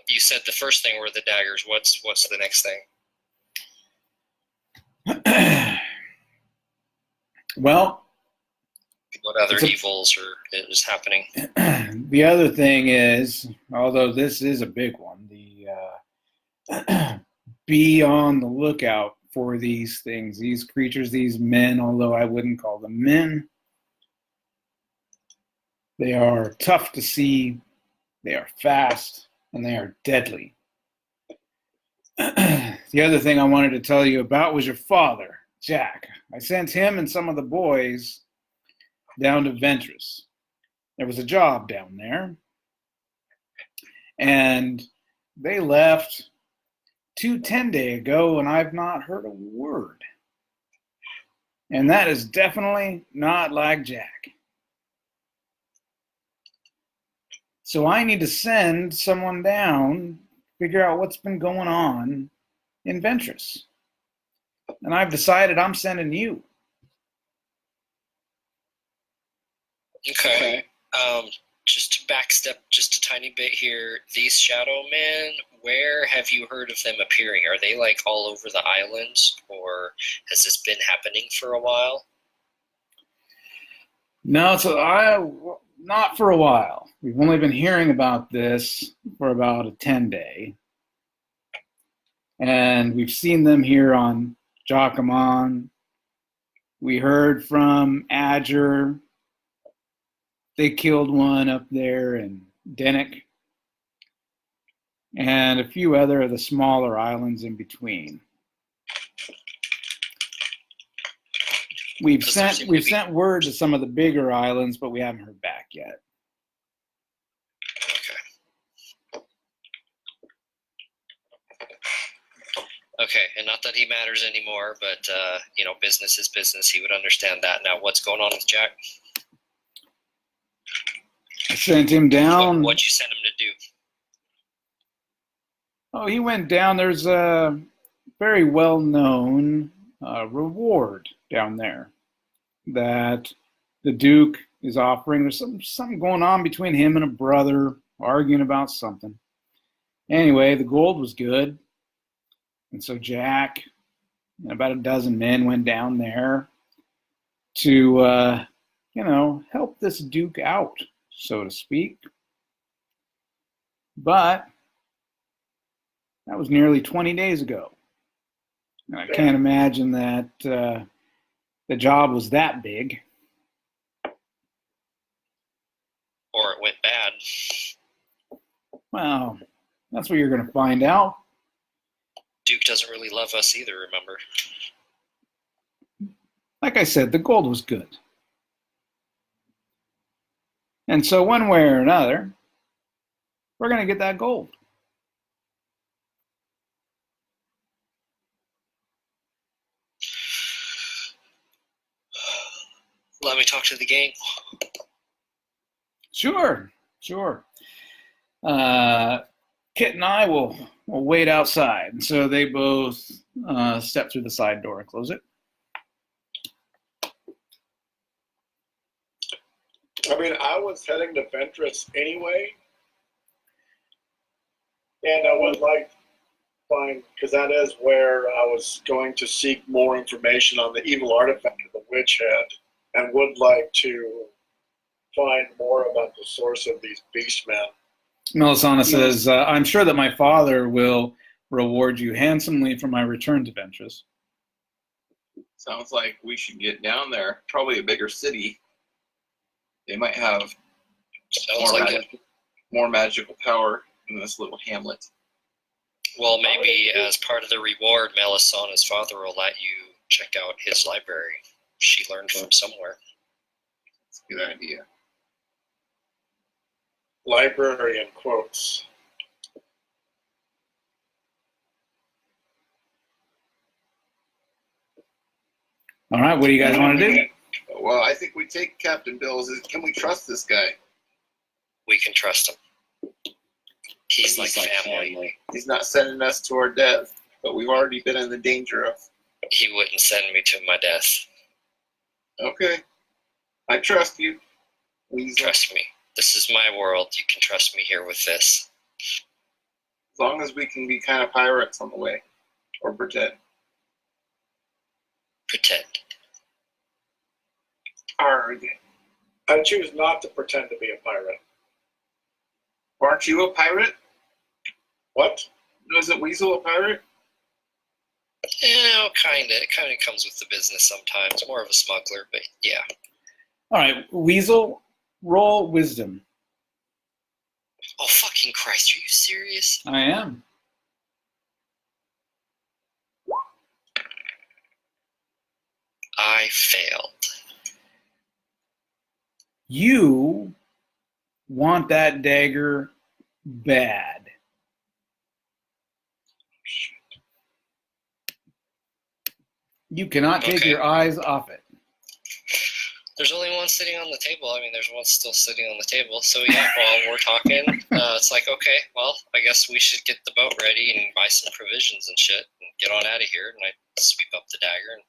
you said the first thing were the daggers. What's the next thing? Well, What other It's a- evils is happening? the other thing is, although this is a big one, be on the lookout for these things, these creatures, these men, although I wouldn't call them men. They are tough to see, they are fast, and they are deadly. The other thing I wanted to tell you about was your father, Jack. I sent him and some of the boys down to Ventress. There was a job down there, and they left 2 days ago, and I've not heard a word. And that is definitely not like Jack. So I need to send someone down, figure out what's been going on in Ventress. And I've decided I'm sending you. Okay. Just to backstep just a tiny bit here, these shadow men, where have you heard of them appearing? Are they like all over the islands, or has this been happening for a while? No, so not for a while. We've only been hearing about this for about a 10-day. And we've seen them here on Jacquemont. We heard from Adger. They killed one up there in Dennick. And a few other of the smaller islands in between. We've sent word to some of the bigger islands, but we haven't heard back yet. Okay, and not that he matters anymore, but business is business. He would understand that. Now, what's going on with Jack? I sent him down. What'd you send him to do? Oh, he went down. There's a very well-known reward down there that the Duke is offering. There's something going on between him and a brother. arguing about something. Anyway, the gold was good. And so Jack and about a dozen men went down there to, help this Duke out, so to speak. But that was nearly 20 days ago. And I can't imagine that the job was that big. Or it went bad. Well, that's what you're going to find out. Duke doesn't really love us either, remember? Like I said, the gold was good. And so one way or another, we're going to get that gold. Let me talk to the gang. Sure. Kit and I will wait outside. And so they both step through the side door and close it. I mean, I was heading to Ventress anyway, and I would like to find, because that is where I was going to seek more information on the evil artifact of the Witch Head, and would like to find more about the source of these beastmen. Melisana says, I'm sure that my father will reward you handsomely for my return to Ventress. Sounds like we should get down there. Probably a bigger city. They might have more magical power in this little hamlet. Well, maybe as part of the reward, Melisana's father will let you check out his library. She learned from somewhere. That's a good idea. Library in quotes. All right, what do you guys want to do? Well, I think we take Captain Bill's. Can we trust this guy? We can trust him. He's like family. He's not sending us to our death, but we've already been in the danger of. He wouldn't send me to my death. Okay. I trust you. Weasel. Trust me. This is my world. You can trust me here with this. As long as we can be kind of pirates on the way. Or pretend. Pretend. Arg. I choose not to pretend to be a pirate. Aren't you a pirate? What? Isn't Weasel a pirate? Kinda. It kinda comes with the business sometimes. More of a smuggler, but yeah. All right, Weasel, roll wisdom. Oh, fucking Christ, are you serious? I am. I failed. You want that dagger bad. You cannot take your eyes off it. There's only one sitting on the table. I mean, there's one still sitting on the table. So yeah, while we're talking, it's like, okay, well, I guess we should get the boat ready and buy some provisions and shit and get on out of here. And I sweep up the dagger.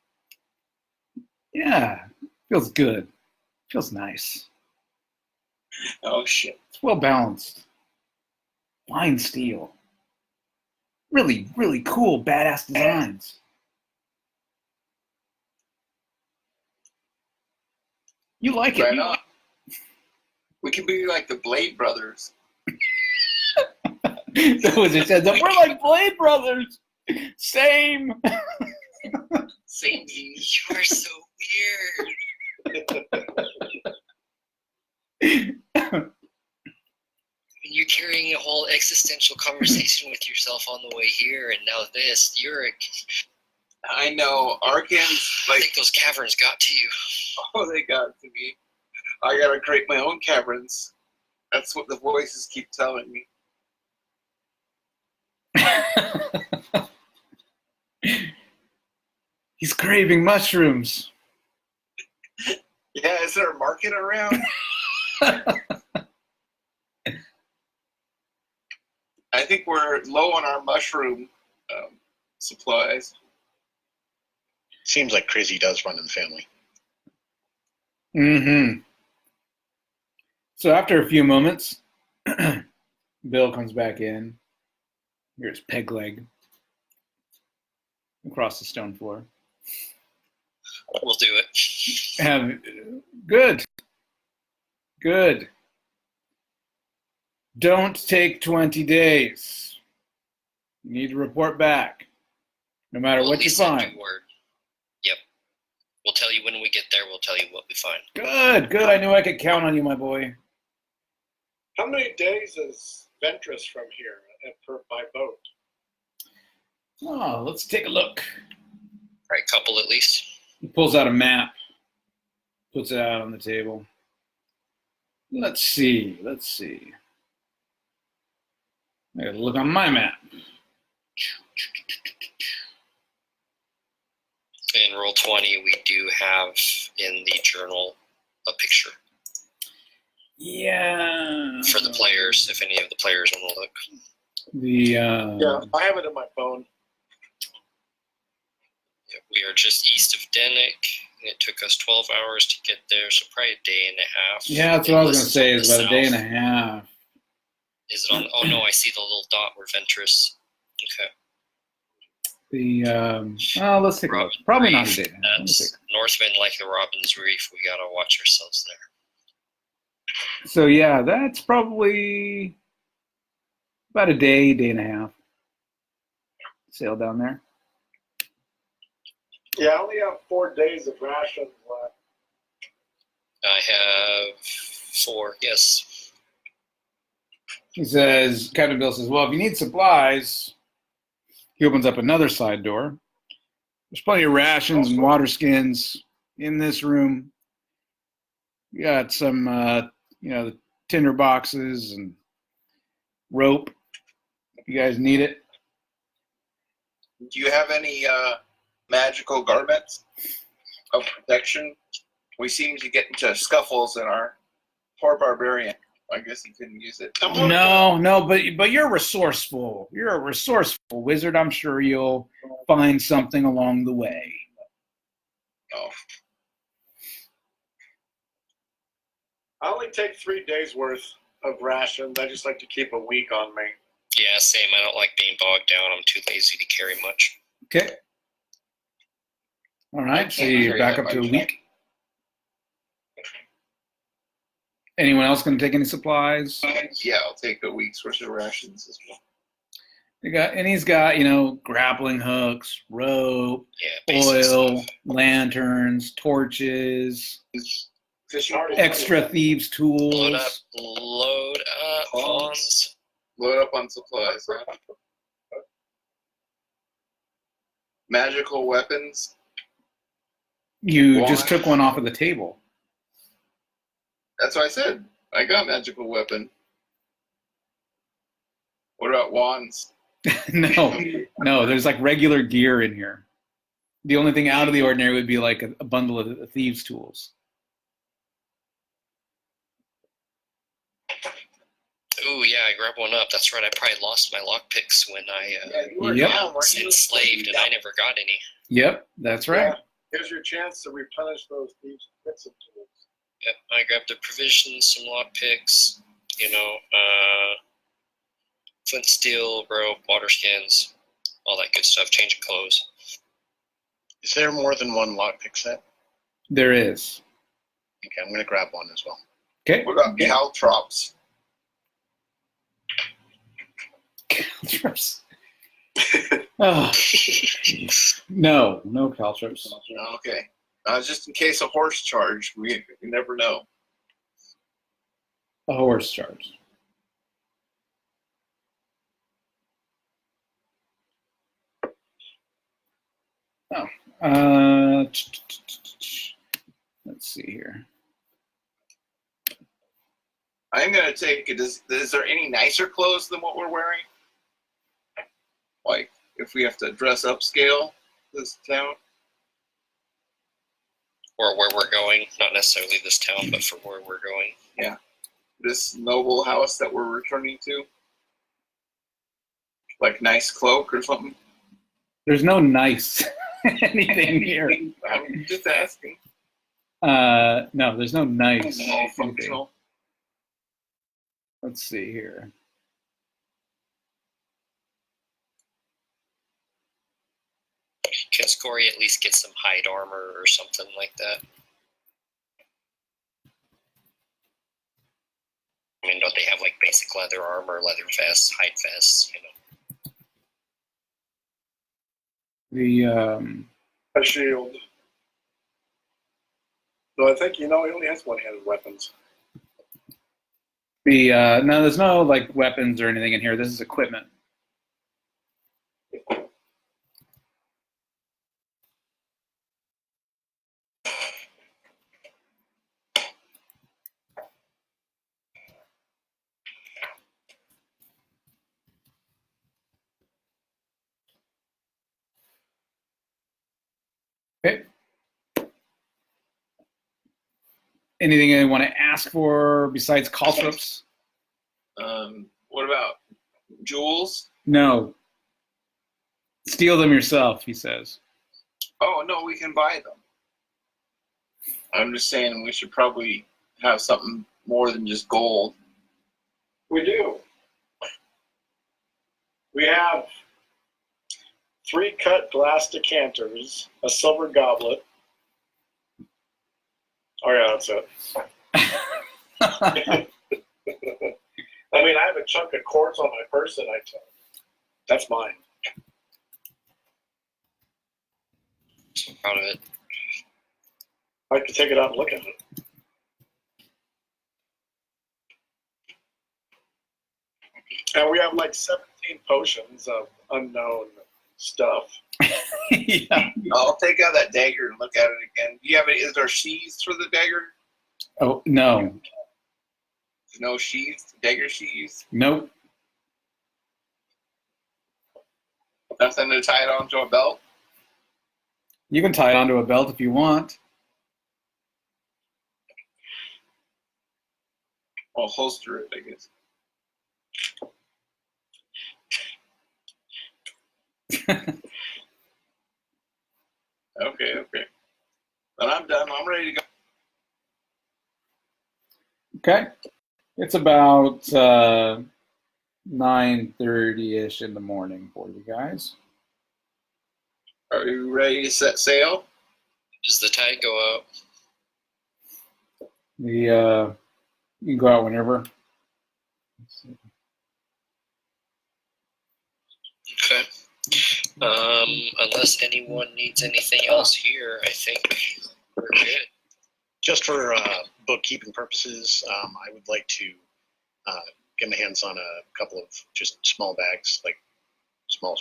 Yeah, feels good. Feels nice. Oh, shit. It's well balanced. Fine steel. Really, really cool, badass designs. You like it. Right on. We can be like the Blade Brothers. That was it. Said that we're like Blade Brothers. Same. Same. You are so weird. You're carrying a whole existential conversation with yourself on the way here, and now this. I know. Arkan's I like. think those caverns got to you. Oh, they got to me. I gotta create my own caverns. That's what the voices keep telling me. He's craving mushrooms. Yeah, is there a market around? I think we're low on our mushroom supplies. Seems like crazy does run in the family. Mm-hmm. So after a few moments, Bill comes back in. Here's Peg Leg across the stone floor. We'll do it. Good. Good. Don't take 20 days. You need to report back, no matter We'll what at you least send find. you word. Yep. We'll tell you when we get there. We'll tell you what we find. Good, good. I knew I could count on you, my boy. How many days is Ventress from here by boat? Oh, let's take a look. Right, couple at least. He pulls out a map, puts it out on the table. Let's see. I gotta look on my map. In Roll20, we do have in the journal a picture Yeah. for the players, if any of the players want to look. Yeah, I have it in my phone. Yeah, we are just east of Dennick, and it took us 12 hours to get there, so probably a day and a half. Yeah, that's what I was gonna say. Unless Is about a day and a south. half. Is it on? Oh no, I see the little dot where Ventress. Okay. Let's take a look. Probably not a day and a half. Let me That's take- Northmen like the Robin's Reef. We gotta watch ourselves there. So yeah, that's probably about a day and a half. Sail down there. Yeah, I only have 4 days of rations left. I have 4. Yes. He says, Captain Bill says, well, if you need supplies, he opens up another side door. There's plenty of rations and water skins in this room. We got some, the tinder boxes and rope. If you guys need it. Do you have any magical garments of protection? We seem to get into scuffles in our poor barbarian. I guess he couldn't use it. No, but you're resourceful. You're a resourceful wizard. I'm sure you'll find something along the way. Oh, I only take 3 days worth of rations. I just like to keep a week on me. Yeah, same. I don't like being bogged down. I'm too lazy to carry much. Okay. All right, so can't you're carry back that up to a much. week. Anyone else going to take any supplies? yeah, I'll take a week's worth of rations as well. He's got, grappling hooks, rope, Yeah, basic oil, stuff. lanterns, torches, Fishing pole. extra thieves' tools. Load up, pawns. Load up on supplies. Huh? Magical weapons. You Wand. just took one off of the table. That's what I said. I got magical weapon. What about wands? No, there's like regular gear in here. The only thing out of the ordinary would be like a bundle of thieves' tools. Ooh, yeah, I grabbed one up. That's right. I probably lost my lockpicks when I you were Yep. down, weren't was you? enslaved, and I never got any. Yep, that's right. Yeah, here's your chance to replenish those thieves' bits and tools. Yep, I grabbed the provisions, some lockpicks, flint, steel, rope, water skins, all that good stuff. Change of clothes. Is there more than one lockpick set? There is. Okay, I'm going to grab one as well. Okay. What about caltrops? Caltrops. Oh, no caltrops. Okay. Just in case a horse charge, we never know. A horse charge. Oh, let's see here. I'm going to take it. Is there any nicer clothes than what we're wearing? Like, if we have to dress upscale this town? Or where we're going, not necessarily this town, but for where we're going. This noble house that we're returning to? Like nice cloak or something? There's no nice anything here. I'm just asking. No, there's no nice. All functional. Let's see here. Can Scory at least get some hide armor or something like that? I mean, don't they have like basic leather armor, leather vests, hide vests, you know? A shield. No, I think, he only has one-handed weapons. No, there's no like weapons or anything in here. This is equipment. Okay. Anything you want to ask for besides caltrops? What about jewels? No. Steal them yourself, he says. Oh, no, we can buy them. I'm just saying we should probably have something more than just gold. We do. We have 3 cut glass decanters, a silver goblet. Oh, yeah, that's it. I mean, I have a chunk of quartz on my person. That's mine. So proud of it. I could take it out and look at it. And we have like 17 potions of unknown stuff. Yeah. I'll take out that dagger and look at it again. Do you have is there sheaths for the dagger? Oh, no. There's no sheaths? Dagger sheaths? Nope. Nothing to tie it onto a belt? You can tie it onto a belt if you want. I'll holster it, I guess. Okay. But I'm done. I'm ready to go. Okay. It's about 9:30-ish in the morning for you guys. Are you ready to set sail? Does the tide go out? You can go out whenever. Okay. Unless anyone needs anything else here, I think we're good. Just for bookkeeping purposes, I would like to get my hands on a couple of just small bags, like small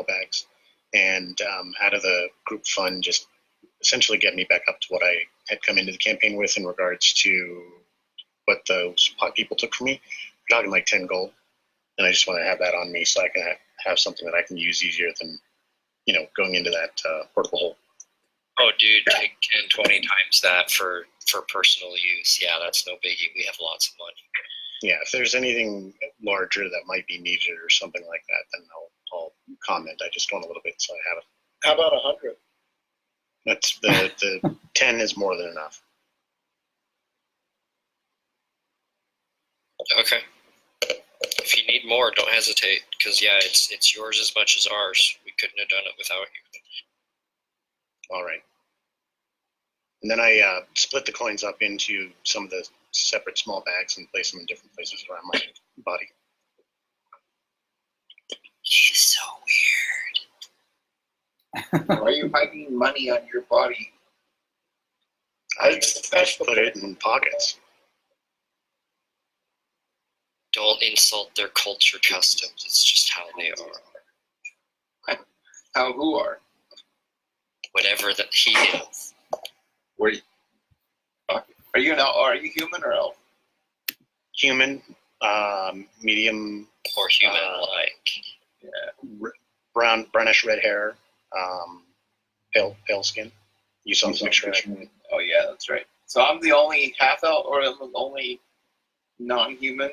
bags, and out of the group fund, just essentially get me back up to what I had come into the campaign with in regards to what those people took from me. We're talking like 10 gold, and I just want to have that on me so I can have something that I can use easier than, going into that portable hole. Oh, dude, take 10, 20 times that for personal use. Yeah, that's no biggie. We have lots of money. Yeah, if there's anything larger that might be needed or something like that, then I'll comment. I just want a little bit so I have it. How about 100? That's the 10 is more than enough. Okay. If you need more, don't hesitate, because yeah, it's yours as much as ours. We couldn't have done it without you. All right. And then I split the coins up into some of the separate small bags and place them in different places around my body. He's so weird. Why are you hiding money on your body? I just put it in pockets. Don't insult their culture customs. It's just how they are. How who are? Whatever that he is. Where are you now? Are you human or elf? Human, medium, Or human-like. Yeah. brownish red hair, pale skin. You saw the picture. Right? Oh yeah, that's right. So I'm the only half elf, or the only non-human.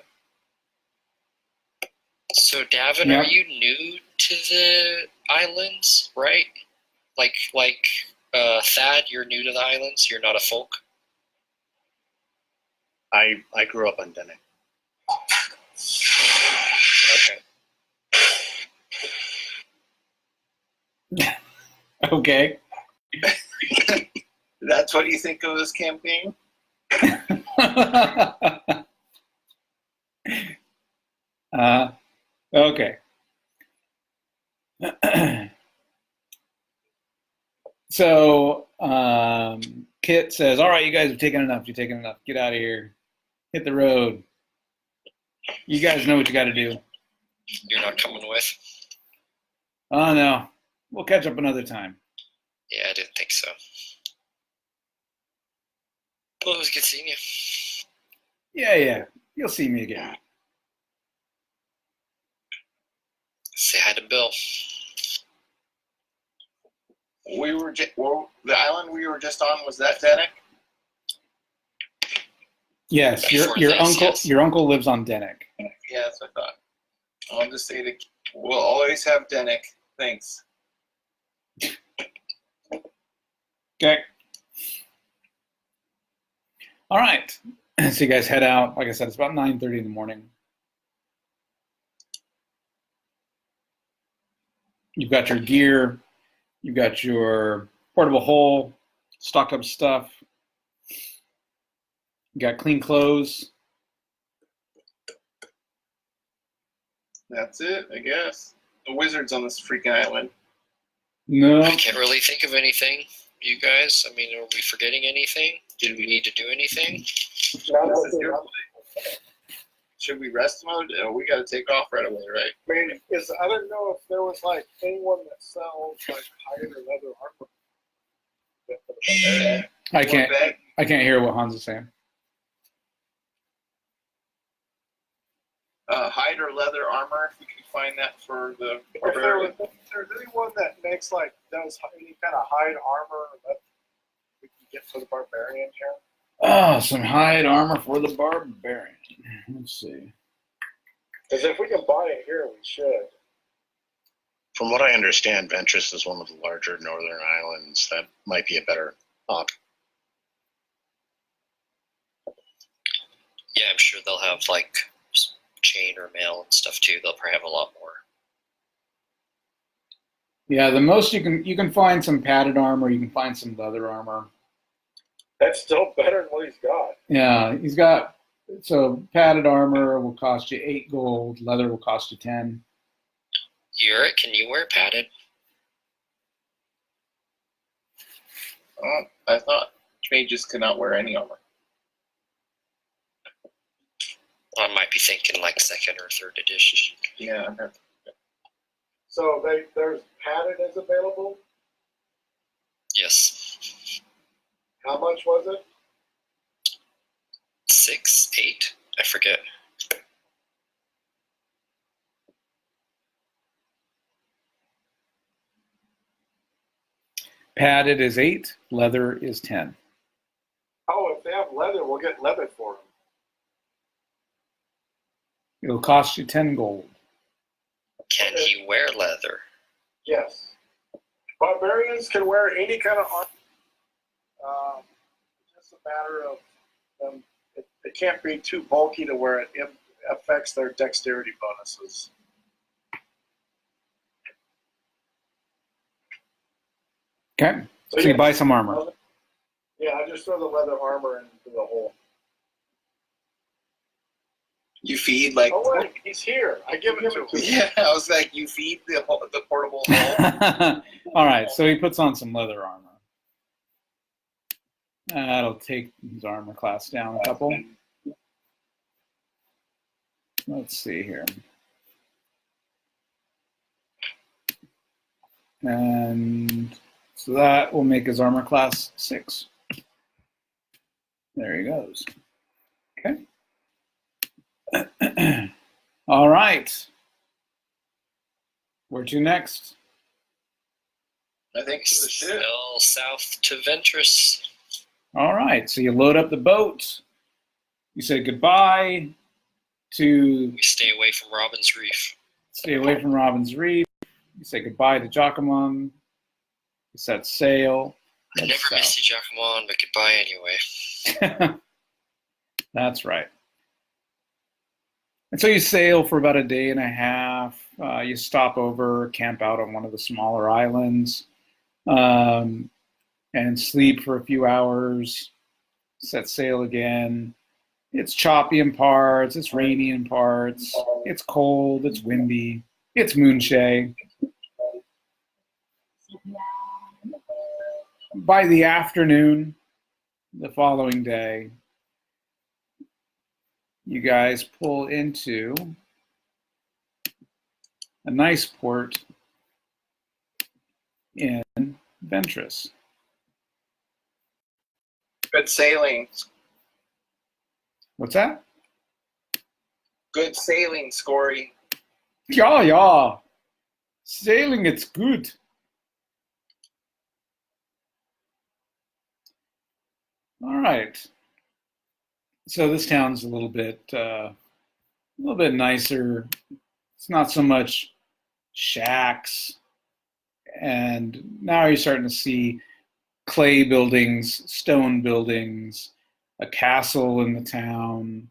So, Davin, Yeah. are you new to the islands, right? Like Thad, you're new to the islands? You're not a folk? I grew up on Dene. Okay. That's what you think of this campaign? Okay. So Kit says, all right, you guys have taken enough. You've taken enough. Get out of here. Hit the road. You guys know what you got to do. You're not coming with? Oh, no. We'll catch up another time. Yeah, I didn't think so. Well, it was good seeing you. Yeah. You'll see me again. Say hi to Bill. The island we were just on, was that Denick? Yes, Before your this, uncle yes. your uncle lives on Denick. Yeah, that's what I thought. I'll just say we'll always have Denick. Thanks. Okay. All right. So you guys head out. Like I said, it's about 9:30 in the morning. You've got your gear. You've got your portable hole, stock up stuff. You got clean clothes. That's it, I guess. The wizard's on this freaking island. No. I can't really think of anything, you guys. I mean, are we forgetting anything? Did we need to do anything? Should we rest mode? We got to take off right away, right? I mean, I don't know if there was like anyone that sells like hide or leather armor. I can't hear what Hans is saying. Hide or leather armor, if we can find that for the If barbarian. there's anyone that makes like does any kind of hide armor that we can get for the barbarian here. Oh, some hide armor for the barbarian. Let's see. Because if we can buy it here, we should. From what I understand, Ventress is one of the larger northern islands. That might be a better option. Yeah, I'm sure they'll have like chain or mail and stuff too. They'll probably have a lot more. Yeah, the most you can find some padded armor. You can find some leather armor. That's still better than what he's got. Yeah, he's got. So padded armor will cost you 8 gold. Leather will cost you 10. Yurick, can you wear padded? Oh, I thought mages could not wear any armor. I might be thinking like 2nd or 3rd edition. Yeah, I heard. So there's padded is available. Yes. How much was it? 6, 8? I forget. Padded is 8. Leather is 10. Oh, if they have leather, we'll get leather for them. It'll cost you 10 gold. Can he wear leather? Yes. Barbarians can wear any kind of armor. It's just a matter of them. It can't be too bulky to where it affects their dexterity bonuses. Okay. So you buy some armor. Yeah, I just throw the leather armor into the hole. You feed like. Oh wait, he's here. I give it to him. Yeah, I was like, you feed the portable hole. All right, so he puts on some leather armor. That'll take his armor class down a couple. Let's see here. And so that will make his armor class 6. There he goes. Okay. All right. Where to next? I think to the ship. Sail south to Ventress. All right. So you load up the boat. You say goodbye to. We stay away from Robin's Reef. Stay away from Robin's Reef. You say goodbye to Jacquemont. You set sail. I never missed you, Jacquemont, but goodbye anyway. That's right. And so you sail for about a day and a half. You stop over, camp out on one of the smaller islands. and sleep for a few hours, set sail again. It's choppy in parts, it's rainy in parts, it's cold, it's windy, it's moonshade. By the afternoon, the following day, you guys pull into a nice port in Ventress. Good sailing. What's that? Good sailing, Scory. Yeah, yeah. Sailing, it's good. All right. So this town's a little bit nicer. It's not so much shacks, and now you're starting to see clay buildings, stone buildings, a castle in the town.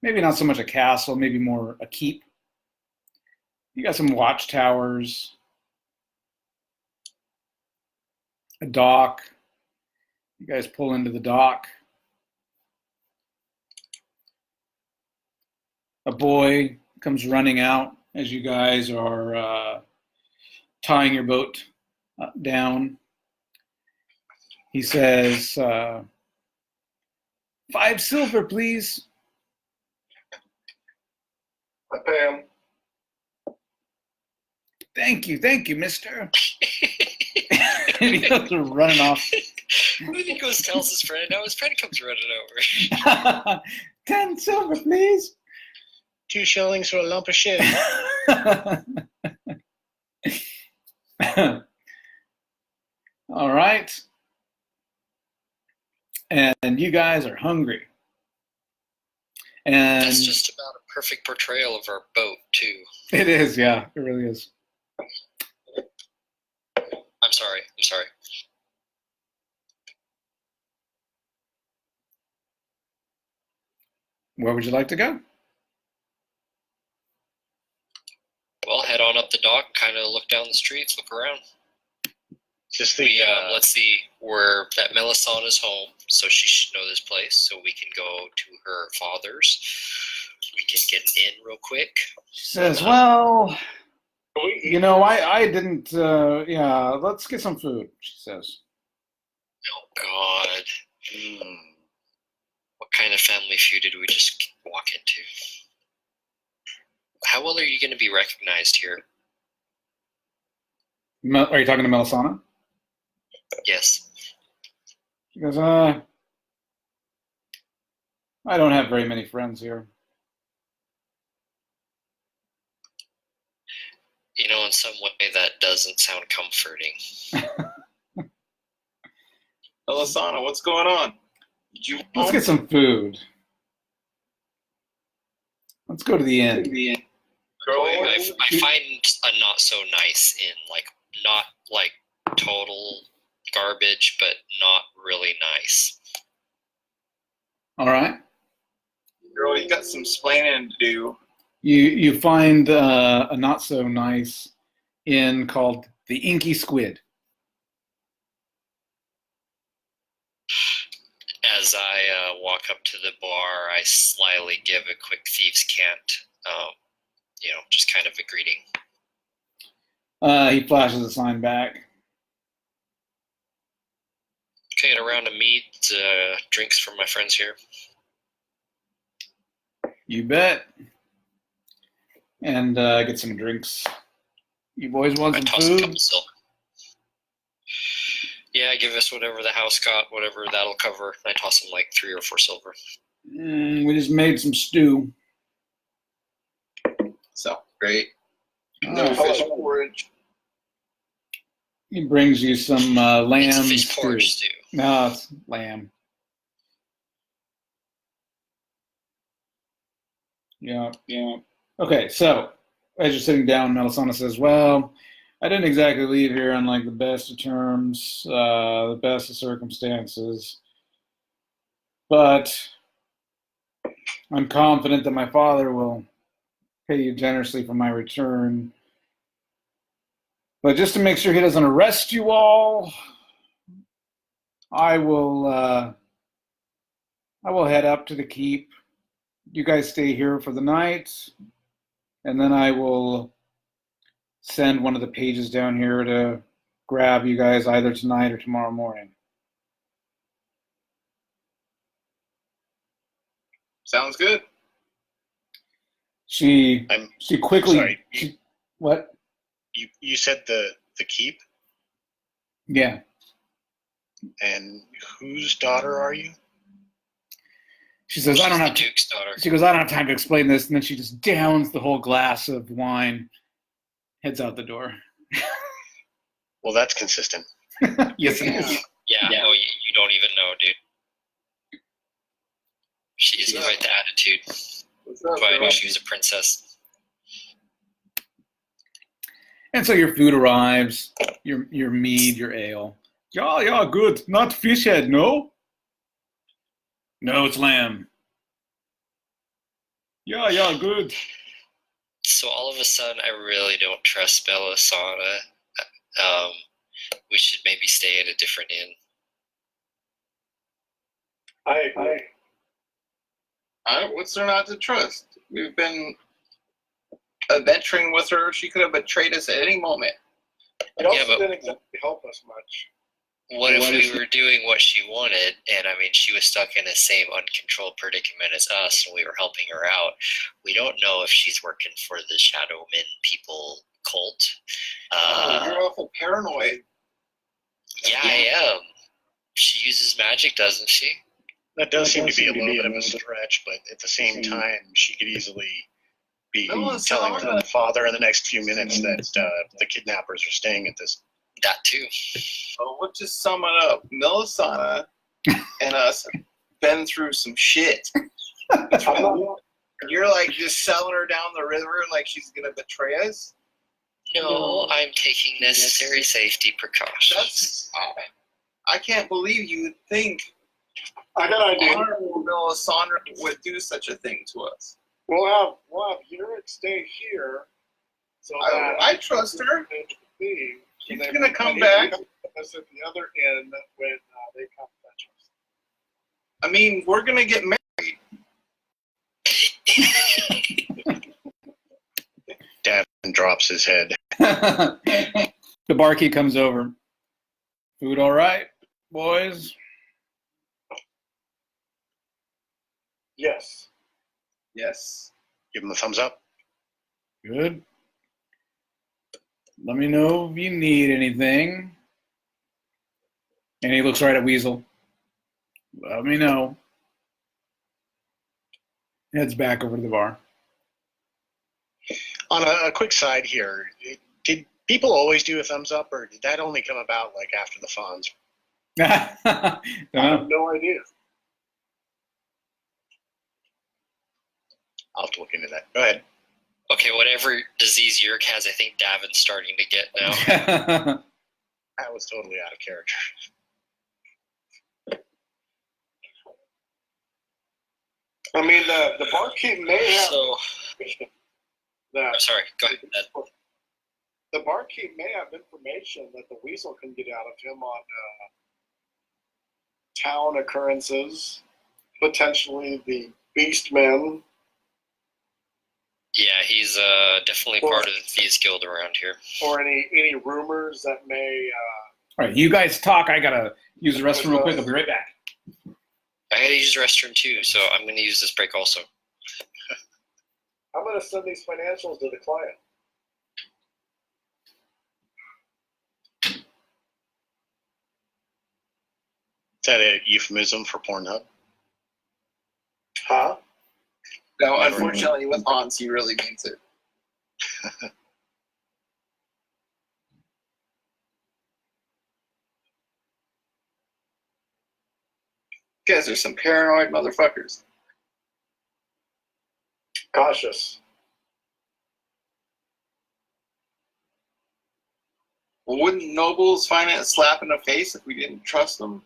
Maybe not so much a castle, maybe more a keep. You got some watchtowers, a dock. You guys pull into the dock. A boy comes running out as you guys are tying your boat down. He says, 5 silver, please. I pay him. Thank you, mister. And he goes running off. And then he goes tells his friend. Now his friend comes running over. 10 silver, please. 2 shillings for a lump of shit. All right. And you guys are hungry. And That's just about a perfect portrayal of our boat, too. it is, yeah, it really is. I'm sorry. Where would you like to go? Well, head on up the dock, kind of look down the streets, look around. Just the Let's see where that Melisana's home, so she should know this place, so we can go to her father's. We can get in real quick. She says, well, you know, I didn't, yeah, let's get some food, she says. Oh, God. What kind of family feud did we just walk into? How well are you going to be recognized here? Are you talking to Melisana? Yes. She goes, I don't have very many friends here. You know, in some way that doesn't sound comforting. Melisana, what's going on? Let's get some food. Let's go to the inn. I find a not so nice inn, like not like total garbage, but not really nice. All right. Girl, you got some splaining to do. You find a not so nice inn called the Inky Squid. As I walk up to the bar, I slyly give a quick thieves' cant, just kind of a greeting. He flashes a sign back. Okay, and a round of meat, drinks from my friends here. You bet. And get some drinks. You boys want I some toss a food? couple silver. Yeah, give us whatever the house got, whatever that'll cover. I toss them like 3 or 4 silver. We just made some stew. So great. No fish porridge. He brings you some lamb It's fish stew. porridge stew. No, it's lamb. Yeah. Okay, so as you're sitting down, Melisana says, well, I didn't exactly leave here on like the best of terms, the best of circumstances, but I'm confident that my father will pay you generously for my return. But just to make sure he doesn't arrest you all, I will head up to the keep. You guys stay here for the night, and then I will send one of the pages down here to grab you guys either tonight or tomorrow morning. Sounds good. She quickly. Sorry, what? You said the keep, Yeah. and whose daughter are you? She says, "I don't She's have." the Duke's daughter. She goes, "I don't have time to explain this," and then she just downs the whole glass of wine, heads out the door. Well, that's consistent. Yes, it is. Yeah. Oh, you don't even know, dude. She's quite the attitude. What's up, If I girl? knew she was a princess. And so your food arrives, your mead, your ale. Yeah, good. Not fish head, no? No, it's lamb. Yeah, good. So all of a sudden, I really don't trust Belisana. We should maybe stay at a different inn. I agree. What's there not to trust? We've been adventuring with her. She could have betrayed us at any moment. It also Yeah, but- didn't exactly help us much. What if we were doing what she wanted, and I mean, she was stuck in the same uncontrolled predicament as us, and we were helping her out? We don't know if she's working for the Shadow Men people cult. You're awful paranoid. Yeah, I am. She uses magic, doesn't she? That does seem to be a little bit of a stretch, but at the same time, she could easily be telling her father in the next few minutes that the kidnappers are staying at this. That too. So we'll just sum it up. Melisana and us have been through some shit. You're like just selling her down the river like she's gonna betray us. No, I'm taking necessary safety precautions. That's I can't believe you would think I got an idea. honorable Melisana would do such a thing to us. We'll have Yurik stay here. So that I trust her. Leave, She's and gonna come back. Us at the other end when they come fetch us. I mean, we're gonna get married. Davin drops his head. The barkeep comes over. Food all right, boys? Yes. Yes. Give him a thumbs up. Good. Let me know if you need anything. And he looks right at Weasel. Let me know. Heads back over to the bar. On a quick side here, did people always do a thumbs up, or did that only come about like after the Fonz? I have no idea. I'll have to look into that. Go ahead. Okay, whatever disease Yurik has, I think Davin's starting to get now. That was totally out of character. I mean, the barkeep may have. So, that I'm sorry, go ahead. the barkeep may have information that the Weasel can get out of him on town occurrences, potentially the Beastmen. Yeah, he's definitely part of the Thieves Guild around here. Or any rumors that may. All right, you guys talk. I gotta use the restroom real quick. I'll be right back. I gotta use the restroom too, so I'm gonna use this break also. I'm going to send these financials to the client. Is that a euphemism for Pornhub? Huh? No, unfortunately, with Hans, he really means it. You guys are some paranoid motherfuckers. Cautious. Well, wouldn't nobles find it a slap in the face if we didn't trust them?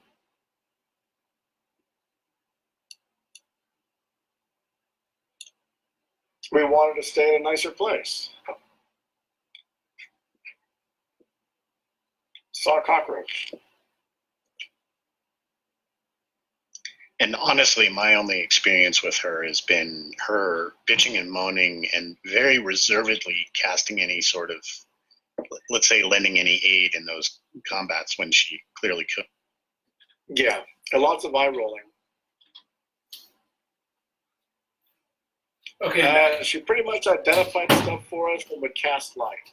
We wanted to stay in a nicer place. Saw a cockroach. And honestly, my only experience with her has been her bitching and moaning and very reservedly casting any sort of, let's say, lending any aid in those combats when she clearly could. Yeah, and lots of eye rolling. Okay. She pretty much identified stuff for us and would cast light.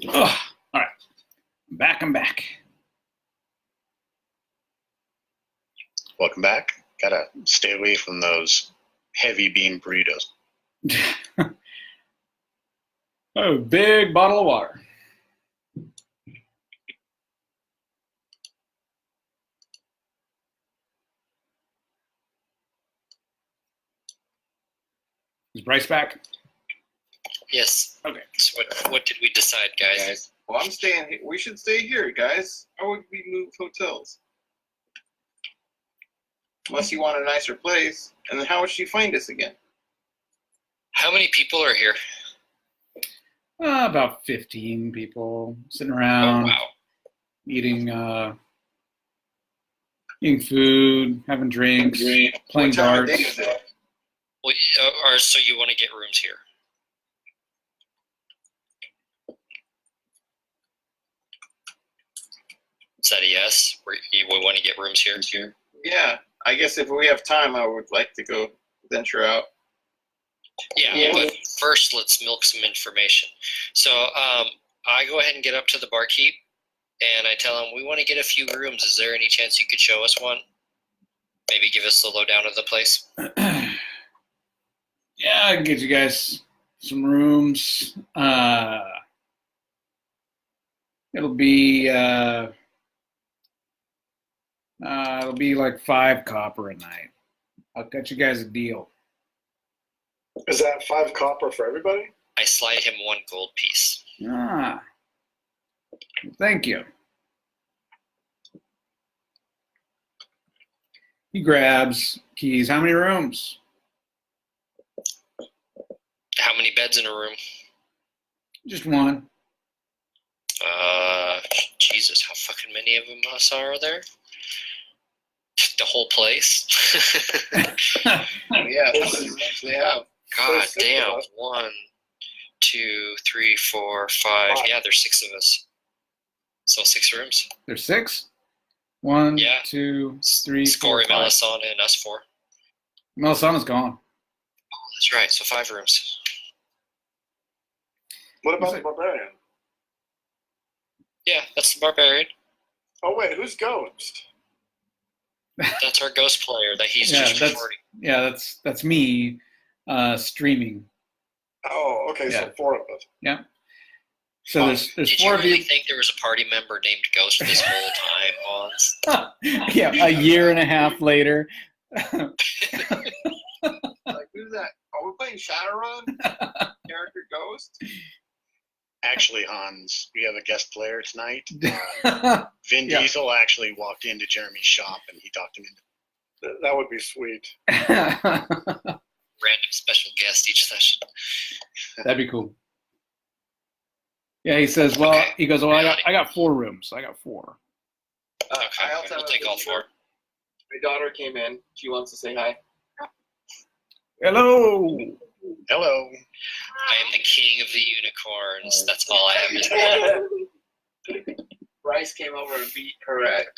Ugh. All right. I'm back. Welcome back. Gotta stay away from those heavy bean burritos. Oh, big bottle of water. Is Bryce back? Yes. Okay. So what did we decide, guys? Well, I'm staying here. We should stay here, guys. How would we move hotels? Unless you want a nicer place. And then how would she find us again? How many people are here? About 15 people sitting Oh, around, wow. eating food, having drinks, playing What time of darts. day is it? Well, so you want to get rooms here? Is that a yes? We want to get rooms here? Yeah, I guess if we have time, I would like to go venture out. Yeah, but first let's milk some information. So I go ahead and get up to the barkeep, and I tell him we want to get a few rooms. Is there any chance you could show us one? Maybe give us the lowdown of the place? Yeah, I can get you guys some rooms. It'll be like 5 copper a night. I'll cut you guys a deal. Is that 5 copper for everybody? I slide him 1 gold piece. Ah, thank you. He grabs keys. How many rooms? How many beds in a room? Just one. Jesus, how fucking many of them are there? The whole place? Yeah, that's as much as they have. God There's 6 damn. of us. 1, 2, 3, 4, 5. Yeah, there's 6 of us. So 6 rooms. There's 6. 1, Yeah. 2, 3, 4, Scory, 5. Melisana, and us 4. Melisana's gone. That's right, so 5 rooms. What about the barbarian? Yeah, that's the barbarian. Oh wait, who's Ghost? That's our ghost player that he's Yeah, just recording. Yeah, that's me streaming. Oh, okay, Yeah. so 4 of us. Yeah. So there's Did 4 you of really you. think there was a party member named Ghost this whole time, Hans? Yeah, a year and a half later. Like, who's that? Are we playing Shadowrun? Character Ghost? Actually, Hans, we have a guest player tonight. Vin Yeah. Diesel actually walked into Jeremy's shop and he talked him into. That would be sweet. Random special guest each session. That'd be cool. Yeah, he says, well, Okay. he goes, well, I got 4 rooms. I got 4. Okay, I also we'll have a take all visitor. 4. My daughter came in. She wants to say hi. Hello. Hello. I am the king of the unicorns. That's all I have to say. Bryce came over and beat her at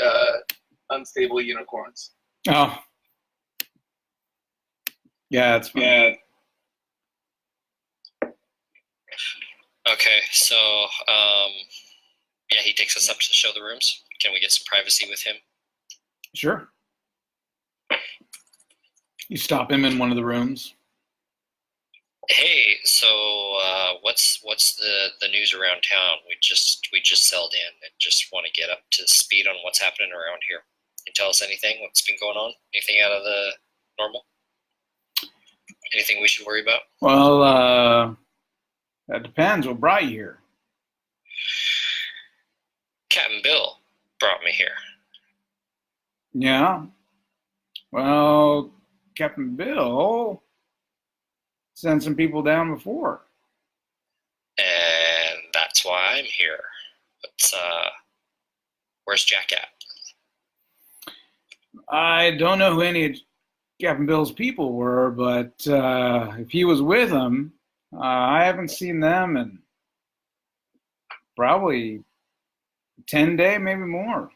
Unstable Unicorns. Oh. Yeah, it's fine. Okay, so yeah, he takes us up to show the rooms. Can we get some privacy with him? Sure. You stop him in one of the rooms. Hey, so what's the news around town? We just sailed in and just want to get up to speed on what's happening around here. Can you tell us anything? What's been going on? Anything out of the normal? Anything we should worry about? Well, that depends. What brought you here? Captain Bill brought me here. Yeah. Well, Captain Bill sent some people down before. And that's why I'm here. But where's Jack at? I don't know who any of Captain Bill's people were, but if he was with them, I haven't seen them in probably 10 days, maybe more.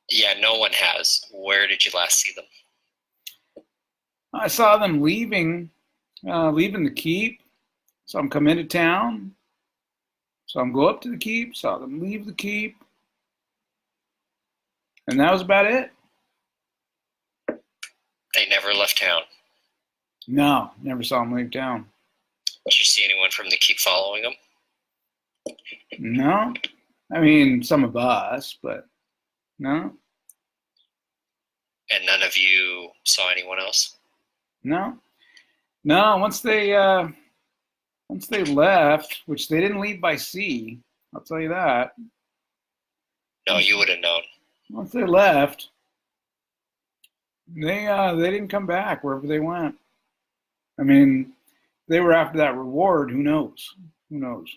Yeah, no one has. Where did you last see them? I saw them leaving the keep. Saw them come into town. Saw them go up to the keep. Saw them leave the keep. And that was about it. They never left town. No, never saw them leave town. Did you see anyone from the keep following them? No. I mean, some of us, but no. And none of you saw anyone else? No. No, once they left, which they didn't leave by sea, I'll tell you that. No, you would have known. Once they left, they didn't come back wherever they went. I mean, they were after that reward. Who knows? Who knows?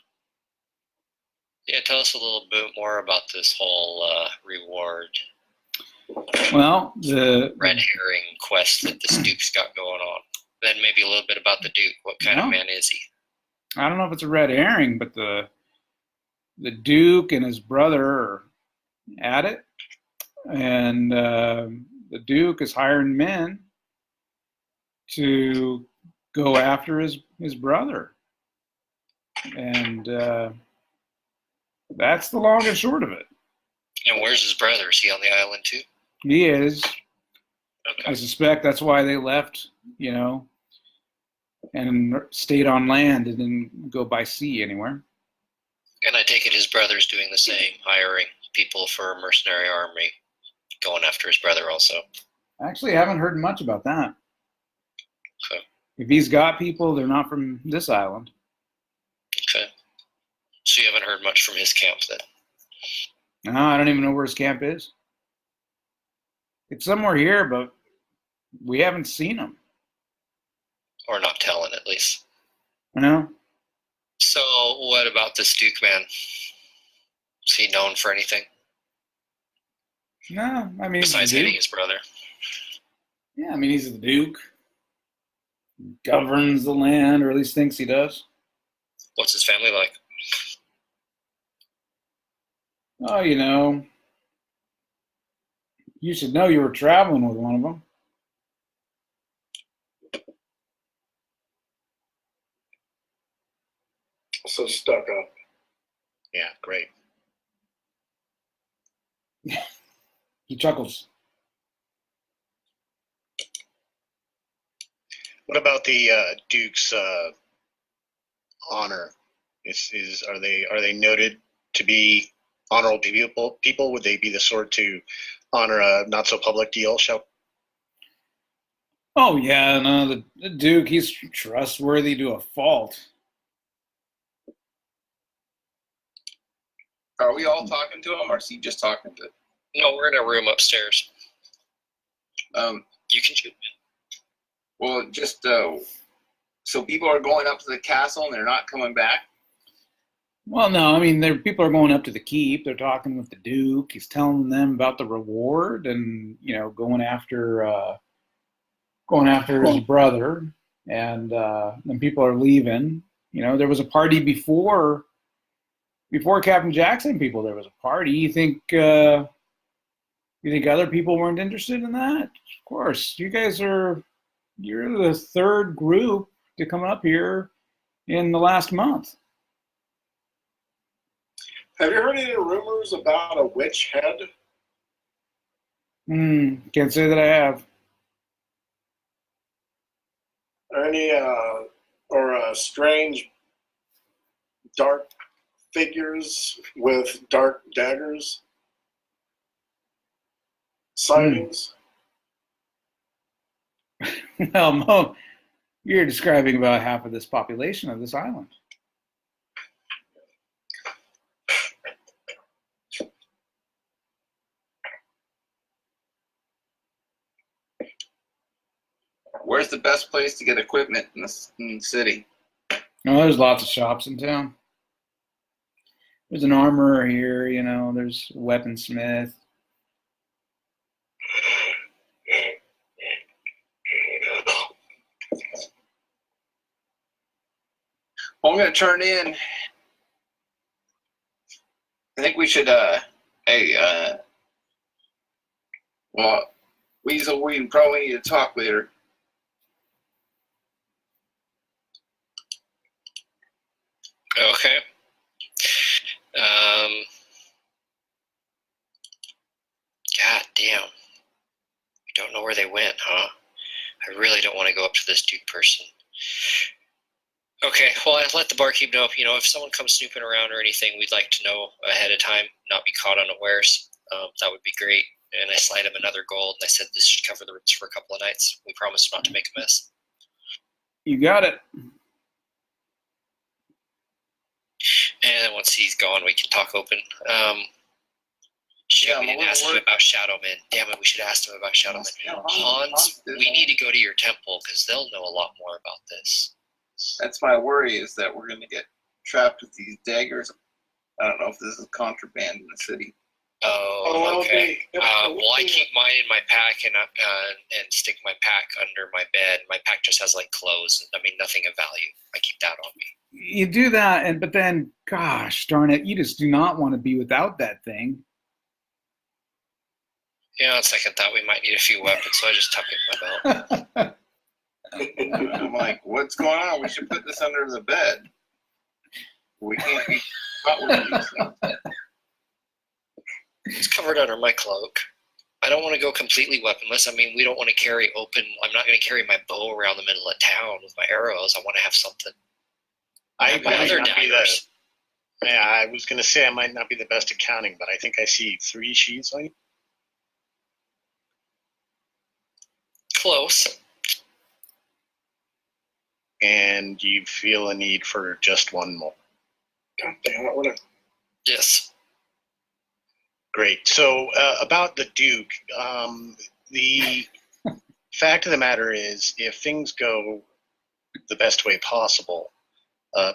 Yeah, tell us a little bit more about this whole reward. Well, the red herring quest that this Duke's got going on. Then maybe a little bit about the Duke. What kind of man is he? I don't know if it's a red herring, but the Duke and his brother are at it, and the Duke is hiring men to go after his brother, and that's the long and short of it. And where's his brother? Is he on the island too? He is. Okay. I suspect that's why they left, and stayed on land and didn't go by sea anywhere. And I take it his brother's doing the same, hiring people for a mercenary army, going after his brother also. Actually, I haven't heard much about that. Okay. If he's got people, they're not from this island. Okay. So you haven't heard much from his camp then? No, I don't even know where his camp is. It's somewhere here, but we haven't seen him. Or not telling, at least. So what about this Duke man? Is he known for anything? No, I mean, besides hitting his brother? Yeah, I mean, he's the Duke. Governs the land, or at least thinks he does. What's his family like? Oh, you should know you were traveling with one of them. So stuck up. Yeah, great. He chuckles. What about the Duke's honor? Are they noted to be honorable people? Would they be the sort to honor a not so public deal? Oh yeah, no, the Duke, he's trustworthy to a fault. Are we all talking to him, or is he just talking to? No, we're in a room upstairs. You can shoot. Well, just so people are going up to the castle and they're not coming back. Well, no, I mean, people are going up to the keep. They're talking with the Duke. He's telling them about the reward, and going after his brother. And then people are leaving. There was a party before Captain Jackson. People, there was a party. You think other people weren't interested in that? Of course, you're the third group to come up here in the last month. Have you heard any rumors about a witch head? Can't say that I have. Or any strange dark figures with dark daggers? Sightings? Well, Mo, you're describing about half of this population of this island. Where's the best place to get equipment in the city? Oh, there's lots of shops in town. There's an armorer here, you know, there's a weaponsmith. Well, I'm going to turn in. I think we should, well, Weasel, we probably need to talk later. Okay. God damn. I don't know where they went, huh? I really don't want to go up to this Duke person. Okay, well, I let the barkeep know, you know, if someone comes snooping around or anything, we'd like to know ahead of time, not be caught unawares. That would be great. And I slide him another gold, and I said this should cover the rooms for a couple of nights. We promise not to make a mess. You got it. And once he's gone, we can talk open. Shit, we didn't ask him about Shadowmen. Damn it, we should ask him about Shadowmen. Hans, we need to go to your temple, because they'll know a lot more about this. That's my worry, is that we're going to get trapped with these daggers. I don't know if this is contraband in the city. Oh, okay. Well, I keep mine in my pack and stick my pack under my bed. My pack just has like clothes. I mean, nothing of value. I keep that on me. You do that, but then, gosh darn it, you just do not want to be without that thing. Yeah, on second thought, we might need a few weapons, so I just tuck it in my belt. I'm like, what's going on? We should put this under the bed. We can't be caught with these things. It's covered under my cloak. I don't want to go completely weaponless. I mean, we don't want to carry open. I'm not going to carry my bow around the middle of town with my arrows. I want to have something. I my other might not be daggers. Yeah, I was going to say I might not be the best at counting, but I think I see 3 sheets on you. Close. And you feel a need for just 1 more. God damn it, what a... Yes. Great. So about the Duke, the fact of the matter is, if things go the best way possible,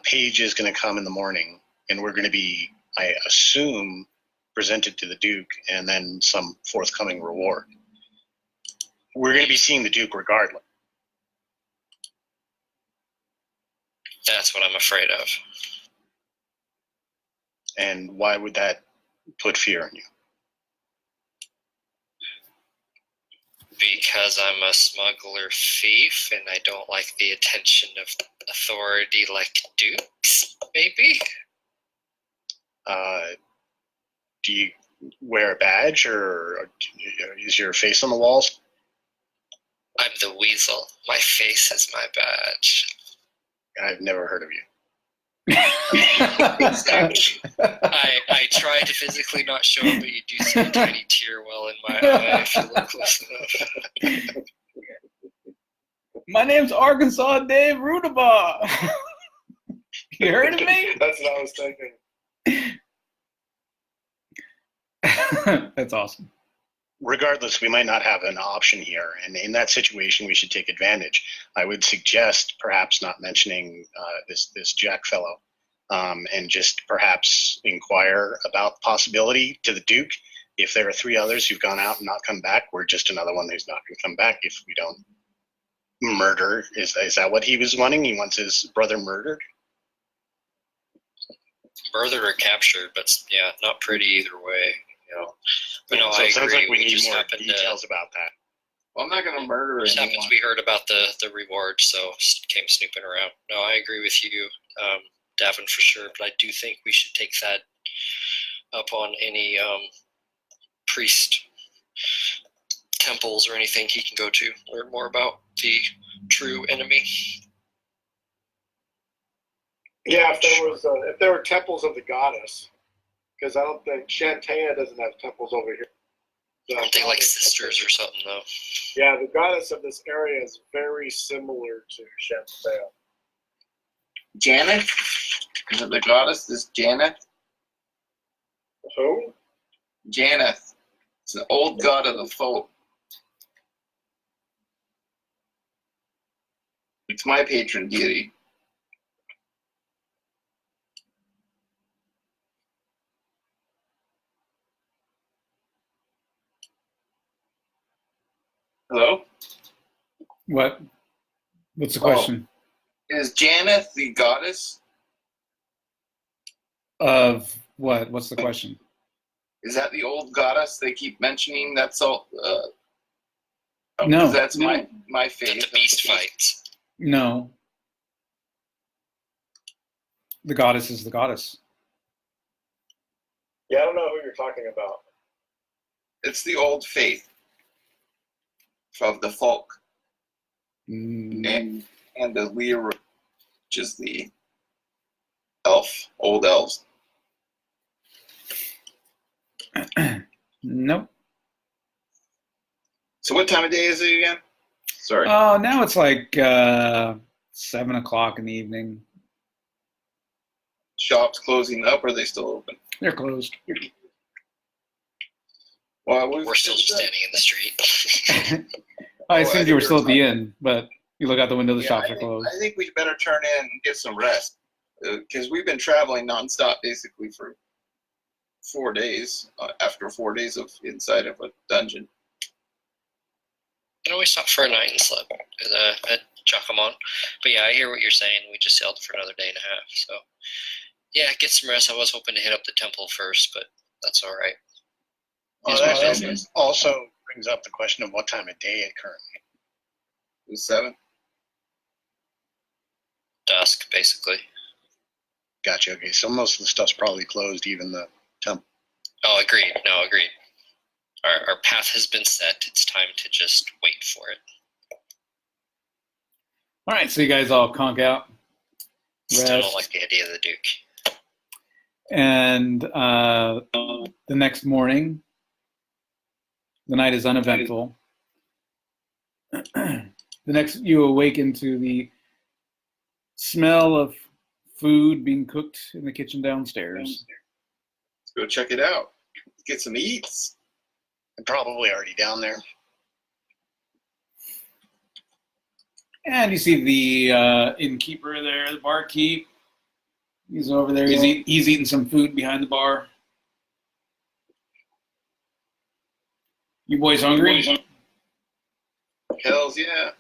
Paige is going to come in the morning, and we're going to be, I assume, presented to the Duke, and then some forthcoming reward. We're going to be seeing the Duke regardless. That's what I'm afraid of. And why would that put fear in you? Because I'm a smuggler thief and I don't like the attention of authority like dukes, maybe? Do you wear a badge, or is your face on the walls? I'm the weasel. My face is my badge. I've never heard of you. I try to physically not show it, but you do see a tiny tear well in my eye if you look close enough. My name's Arkansas Dave Rudabaugh. You heard of me? That's what I was thinking. That's awesome. Regardless, we might not have an option here, and in that situation, we should take advantage. I would suggest perhaps not mentioning this Jack fellow, and just perhaps inquire about the possibility to the Duke. If there are 3 others who've gone out and not come back, we're just another one who's not going to come back if we don't murder. Is that what he was wanting? He wants his brother murdered? Murdered or captured, but yeah, not pretty either way. You know. But no, So I it sounds agree. like we need just more happened details about that. Well, I'm not going to murder Just anyone. happens we heard about the reward, so came snooping around. No, I agree with you, Davin, for sure. But I do think we should take that up on any priest temples or anything he can go to, learn more about the true enemy. Yeah, if there were temples of the goddess, because I don't think Shantea doesn't have temples over here. So Aren't they like sisters or something, though? Yeah, the goddess of this area is very similar to Shantea. Janet? Is it the goddess? This Janet? Who? Janeth. It's an old god of the folk. It's my patron deity. Hello? What? What's the question? Is Janeth the goddess? Of what? What's the question? Is that the old goddess they keep mentioning? That's all. No. 'cause that's my That faith. the beast fights. No. The goddess is the goddess. Yeah, I don't know who you're talking about. It's the old faith of the folk Mm, and the Lear, which is the old elves. nope. So what time of day is it again? Sorry. Oh, now it's like 7 o'clock in the evening. Shops closing up, or are they still open? They're closed. Well, We're still just standing in the street. I I assumed think you were we still were at the talking- inn, but you look out the window, the shops are I closed. think we better turn in and get some rest. Because we've been traveling nonstop basically for 4 days, after 4 days of inside of a dungeon. You know, we stopped for a night and slept at Jacamon. But yeah, I hear what you're saying. We just sailed for another day and a half. So yeah, get some rest. I was hoping to hit up the temple first, but that's all right. Well, Is what that it is. also brings up the question of what time of day it currently. It was 7. Dusk, basically. Gotcha. Okay, so most of the stuff's probably closed, even the temple. Oh, agreed. No, agreed. Our path has been set. It's time to just wait for it. All right, so you guys all conk out. Still don't Rest. like the idea of the Duke. And the next morning, the night is uneventful. You awaken to the smell of food being cooked in the kitchen downstairs. Let's go check it out. Get some eats. I'm probably already down there. And you see the innkeeper there, the barkeep. He's over there. He's eating some food behind the bar. You boys hungry? Hells yeah.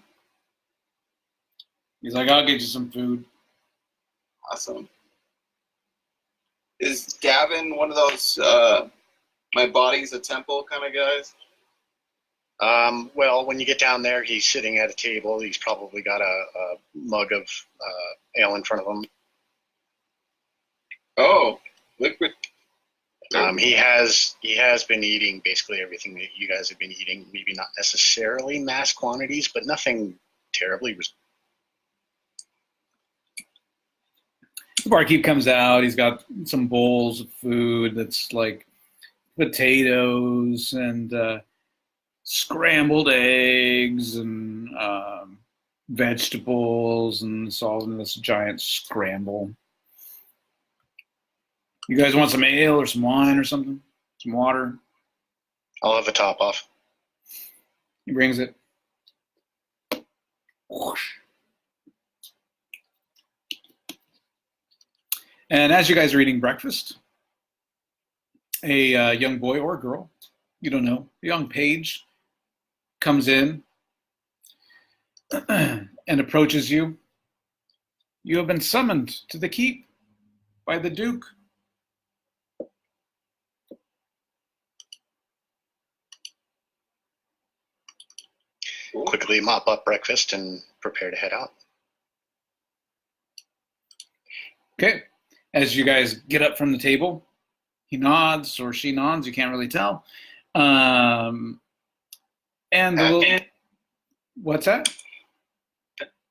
He's like, I'll get you some food. Awesome. Is Gavin one of those my body's a temple kind of guys? Well, when you get down there, he's sitting at a table. He's probably got a mug of ale in front of him. Oh, liquid. He has been eating basically everything that you guys have been eating. Maybe not necessarily mass quantities, but nothing terribly. The barkeep comes out. He's got some bowls of food that's like potatoes and scrambled eggs and vegetables, and it's all in this giant scramble. You guys want some ale or some wine or something? Some water? I'll have a top off. He brings it. And as you guys are eating breakfast, a young boy or girl, you don't know, a young page comes in and approaches you. You have been summoned to the keep by the Duke. Quickly mop up breakfast and prepare to head out. Okay. As you guys get up from the table, he nods or she nods, you can't really tell. And what's that?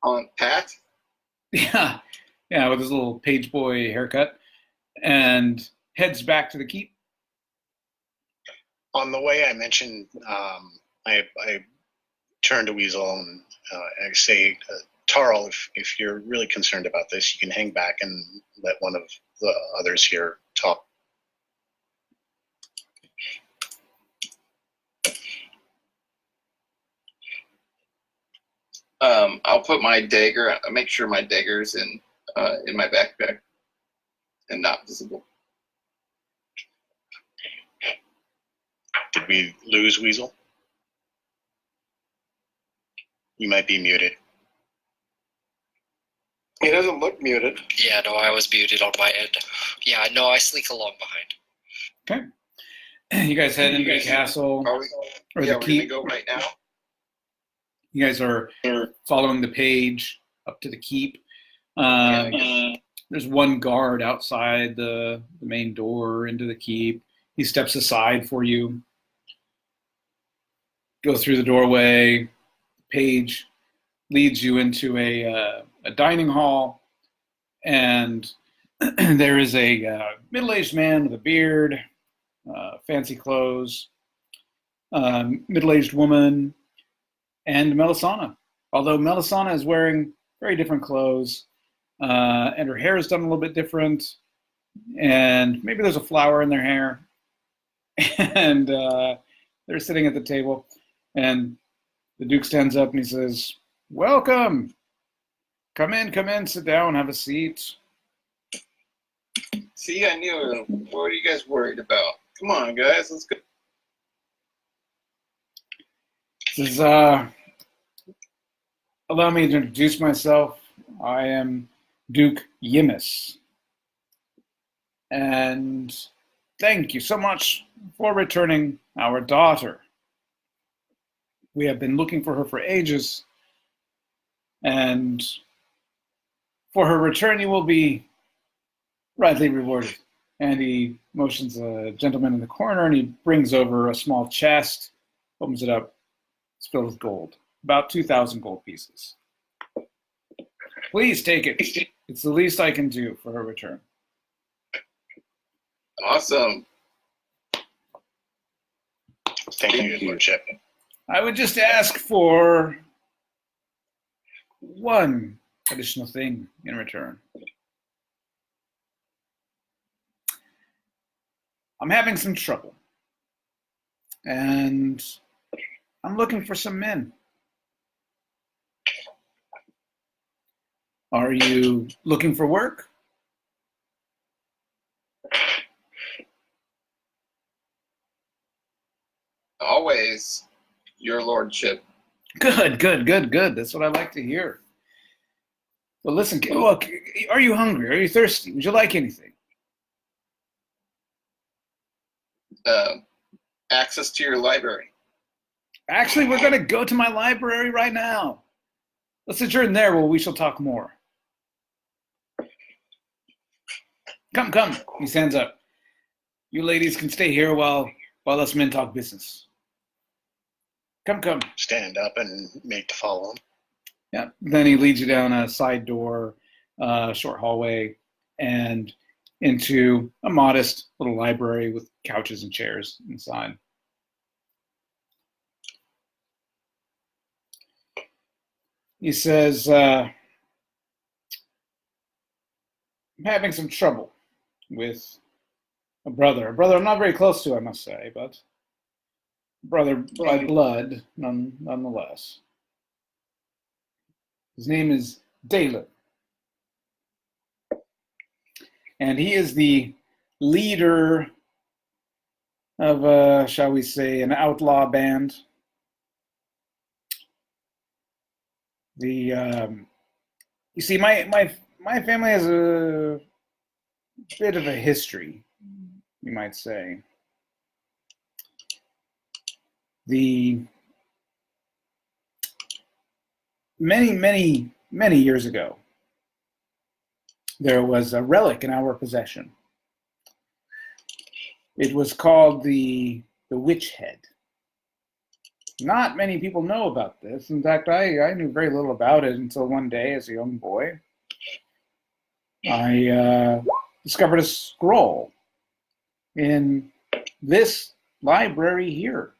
On Pat? Yeah, with his little page boy haircut, and heads back to the keep. On the way, I mentioned I turn to Weasel and I say, Tarl, if you're really concerned about this, you can hang back and let one of the others here talk. I'll put my dagger. I'll make sure my dagger's in my backpack and not visible. Did we lose Weasel? You might be muted. He doesn't look muted. Yeah, no, I was muted on my end. Yeah, no, I sneak along behind. Okay. You guys head into the castle. Are we, Or yeah, the we're gonna keep. go right now. You guys are following the page up to the keep. There's one guard outside the main door into the keep. He steps aside for you. Go through the doorway. The page leads you into a dining hall, and there is a middle-aged man with a beard, fancy clothes, middle-aged woman, and Melisana. Although Melisana is wearing very different clothes, and her hair is done a little bit different, and maybe there's a flower in their hair, and they're sitting at the table, and the Duke stands up and he says, "Welcome. Come in, sit down, have a seat." See, I knew. What are you guys worried about? Come on, guys, let's go. This is, allow me to introduce myself. I am Duke Yimis. And thank you so much for returning our daughter. We have been looking for her for ages, and for her return you will be rightly rewarded. And he motions a gentleman in the corner, and he brings over a small chest, opens it up. It's filled with gold, about 2,000 gold pieces. Please take it. It's the least I can do for her return. Awesome. Thank you, Lordship. I would just ask for one additional thing in return. I'm having some trouble, and I'm looking for some men. Are you looking for work? Always, your lordship. Good. That's what I like to hear. Well, listen, look, are you hungry? Are you thirsty? Would you like anything? Access to your library. Actually, we're going to go to my library right now. Let's adjourn there where we shall talk more. Come. He stands up. You ladies can stay here while us men talk business. Come. Stand up and make to follow him. Yeah. Then he leads you down a side door, short hallway, and into a modest little library with couches and chairs inside. He says, I'm having some trouble with a brother. A brother I'm not very close to, I must say, but brother by blood, nonetheless. His name is Dalen. And he is the leader of, shall we say, an outlaw band. You see, my family has a bit of a history, you might say. Many years ago, there was a relic in our possession. It was called the witch head. Not many people know about this. In fact, I knew very little about it until one day as a young boy. I discovered a scroll in this library here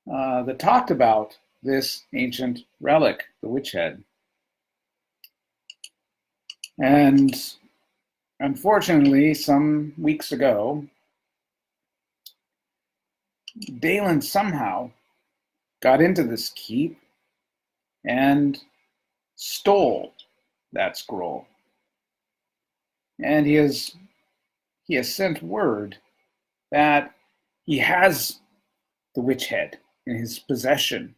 that talked about this ancient relic, the witch head. And unfortunately, some weeks ago, Dalen somehow got into this keep and stole that scroll. And he has sent word that he has the witch head in his possession,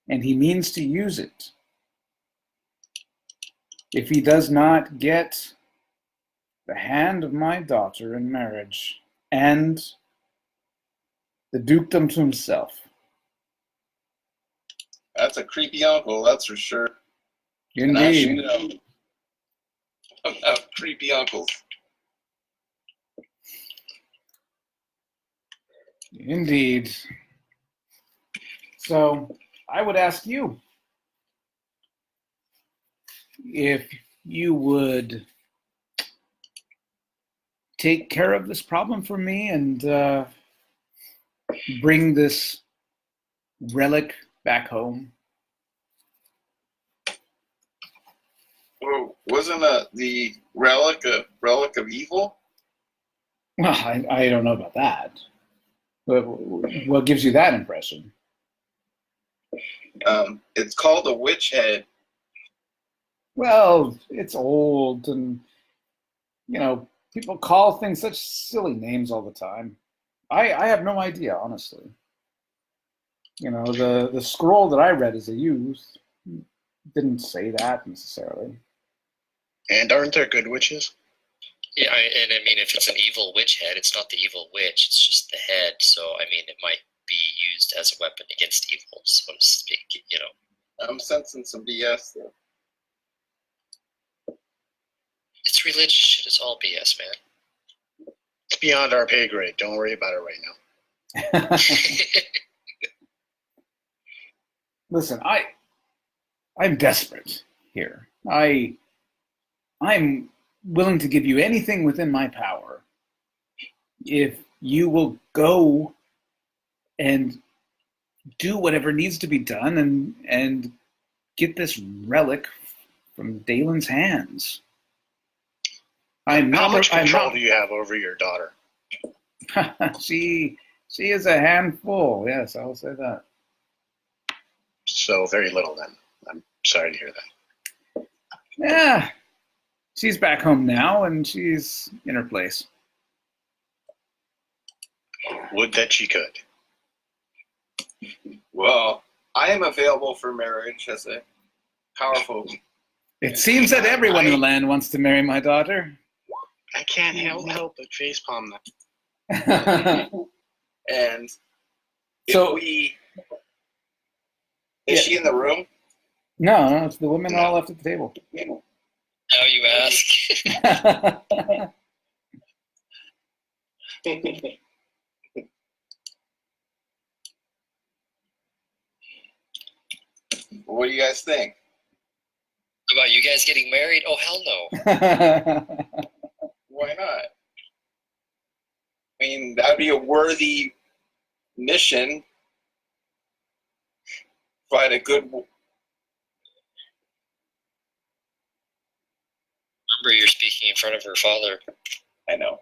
and he means to use it. If he does not get the hand of my daughter in marriage and the dukedom to himself. That's a creepy uncle, that's for sure. Indeed. About creepy uncles. Indeed. So I would ask you if you would take care of this problem for me and bring this relic back home. Well, wasn't the relic a relic of evil? Well, I don't know about that. But what gives you that impression? It's called a witch head. Well, it's old, and people call things such silly names all the time. I have no idea, honestly. The scroll that I read as a youth didn't say that necessarily. And aren't there good witches? Yeah, and I mean, if it's an evil witch head, it's not the evil witch, it's just the head. So, I mean, it might be used as a weapon against evil, so to speak, I'm sensing some BS there. It's religious shit, it's all BS, man. It's beyond our pay grade. Don't worry about it right now. Listen, I'm desperate here. I'm willing to give you anything within my power if you will go and do whatever needs to be done and get this relic from Dalen's hands. How much control do you have over your daughter? She is a handful. Yes, I'll say that. So very little then. I'm sorry to hear that. Yeah, she's back home now, and she's in her place. Would that she could. Well, I am available for marriage as a powerful. It seems that everyone in the land wants to marry my daughter. I can't help but facepalm that. And So is she in the room? No, it's the women all left at the table. Now you ask. What do you guys think? About you guys getting married? Oh, hell no. Why not? I mean, that'd be a worthy mission. Find a good. Remember, you're speaking in front of her father. I know.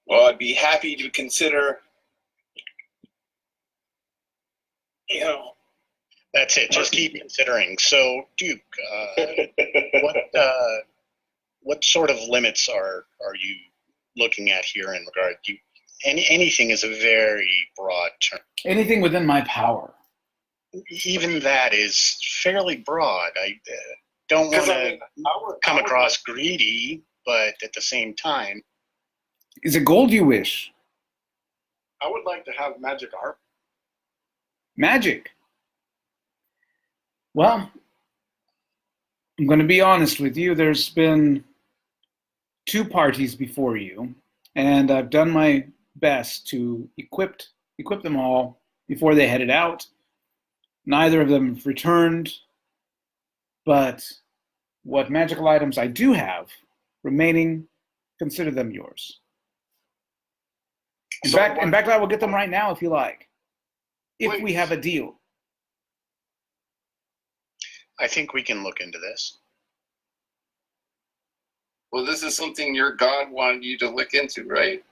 Well, I'd be happy to consider. That's it. Just keep considering. So, Duke, what sort of limits are you looking at here in regard to anything is a very broad term. Anything within my power. Even that is fairly broad. I don't want to come across greedy, but at the same time. Is it gold you wish? I would like to have magic art. Magic? Well, I'm going to be honest with you. There's been 2 parties before you, and I've done my best to equip them all before they headed out. Neither of them have returned, but what magical items I do have remaining, consider them yours. In fact, I will get them right now if you like, if we have a deal. I think we can look into this. Well, this is something your God wanted you to look into, right?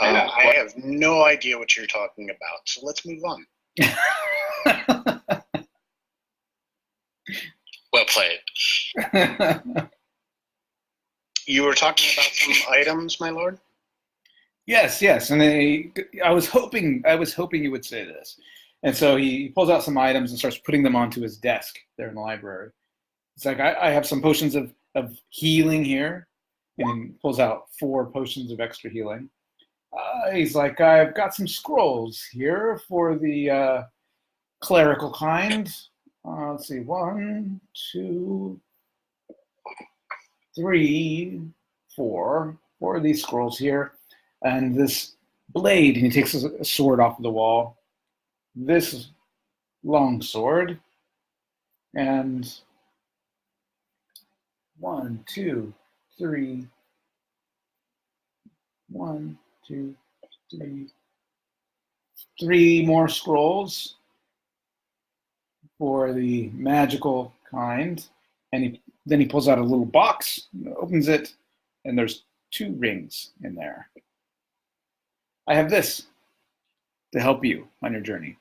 I have no idea what you're talking about, so let's move on. Well played. You were talking about some items, my lord? Yes, yes, and I was hoping you would say this, and so he pulls out some items and starts putting them onto his desk there in the library. It's like I have some potions of healing here, and he pulls out 4 potions of extra healing. He's like, I've got some scrolls here for the clerical kind. Let's see, 1, 2, 3, 4. 4 of these scrolls here. And this blade, and he takes a sword off of the wall. This long sword. And 1, 2, 3. 1, 2, 3. 3 more scrolls for the magical kind. And then he pulls out a little box, opens it, and there's 2 rings in there. I have this to help you on your journey.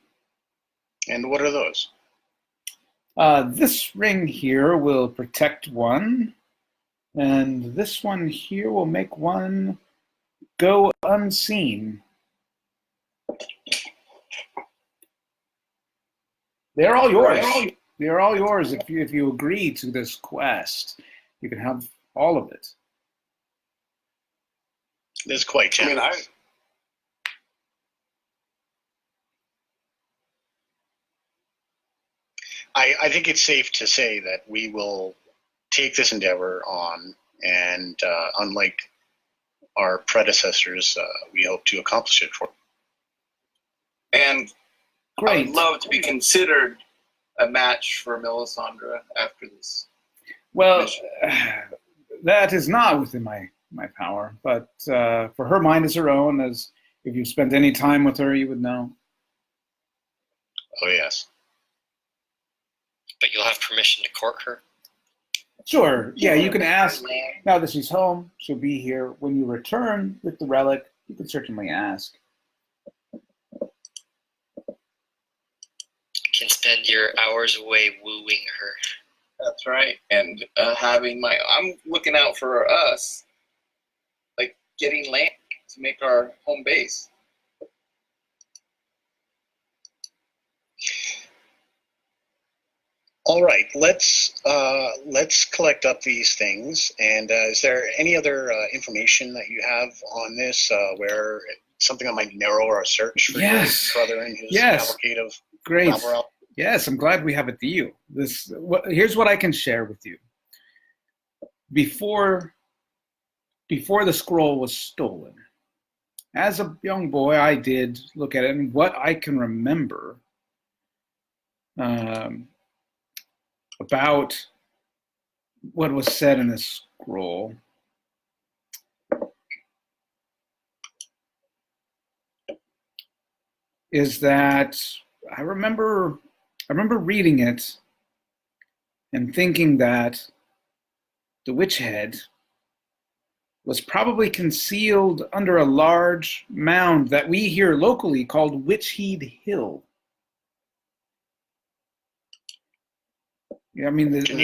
And what are those? This ring here will protect one, and this one here will make one go unseen. They're all yours. They're all yours if you agree to this quest. You can have all of it. That's quite I mean, generous. I think it's safe to say that we will take this endeavor on, and unlike our predecessors, we hope to accomplish it for. And I Great. would love to be considered a match for Melisandre after this. Well, that is not within my power, but for her mind is her own, as if you've spent any time with her, you would know. Oh, yes. But you'll have permission to court her? Sure, yeah, you can ask. Now that she's home, she'll be here. When you return with the relic, you can certainly ask. Can spend your hours away wooing her. That's right. And I'm looking out for us, like getting land to make our home base. All right, let's collect up these things. And is there any other information that you have on this, where something that might narrow our search for Yes. your brother and his Yes. cavalcade of Great. Lavarel? Yes, I'm glad we have a deal. Here's what I can share with you. Before the scroll was stolen, as a young boy, I did look at it, and what I can remember about what was said in this scroll is that I remember reading it and thinking that the witch head was probably concealed under a large mound that we here locally called Witchhead Hill. Yeah, I mean the name Can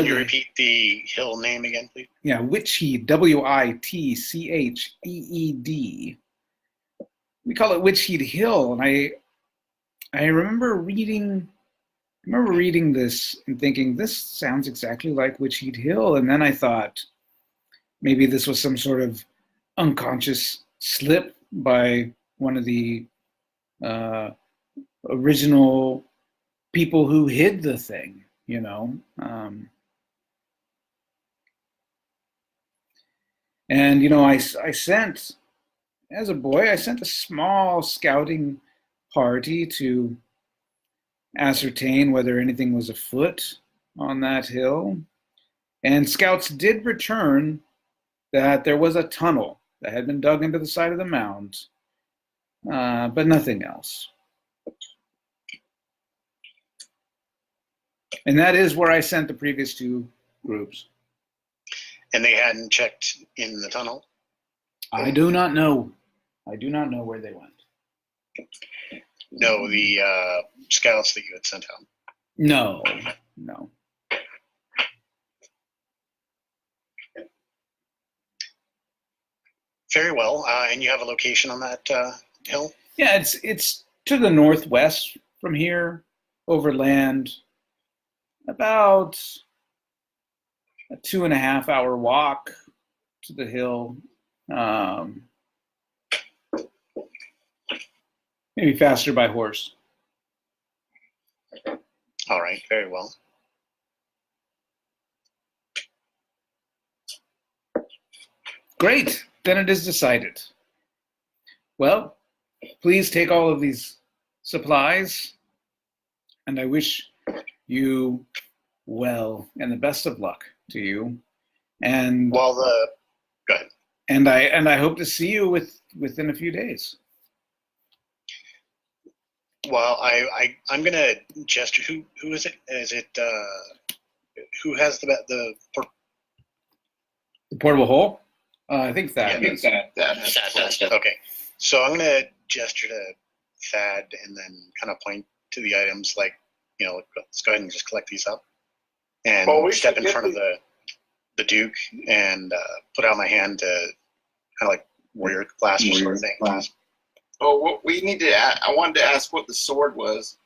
of you the repeat the hill name again, please? yeah, Witchhead, Witcheed. We call it Witchhead Hill, and I remember reading this and thinking this sounds exactly like Witchhead Hill, and then I thought maybe this was some sort of unconscious slip by one of the original people who hid the thing, you know. And you know, I sent, as a boy, I sent a small scouting party to ascertain whether anything was afoot on that hill. And scouts did return that there was a tunnel that had been dug into the side of the mound, but nothing else. And that is where I sent the previous 2 groups. And they hadn't checked in the tunnel? I do not know. I do not know where they went. No, the scouts that you had sent out. No. Very well. And you have a location on that hill? Yeah, it's to the northwest from here, overland, about a 2.5-hour walk to the hill. Maybe faster by horse. All right, very well. Great, then it is decided. Well, please take all of these supplies, and I wish you well and the best of luck to you. And Well, go ahead. And I hope to see you within a few days. Well, I'm gonna gesture. Who is it? Is it who has the The portable hole? I think that. Yeah, is. That That does. Okay, so I'm gonna gesture to Thad and then kind of point to the items, like, let's go ahead and just collect these up, and Well, we step should in get front of the Duke and put out my hand to kind of like warrior blaster sort of thing. Oh, what we need to. I wanted to ask what the sword was.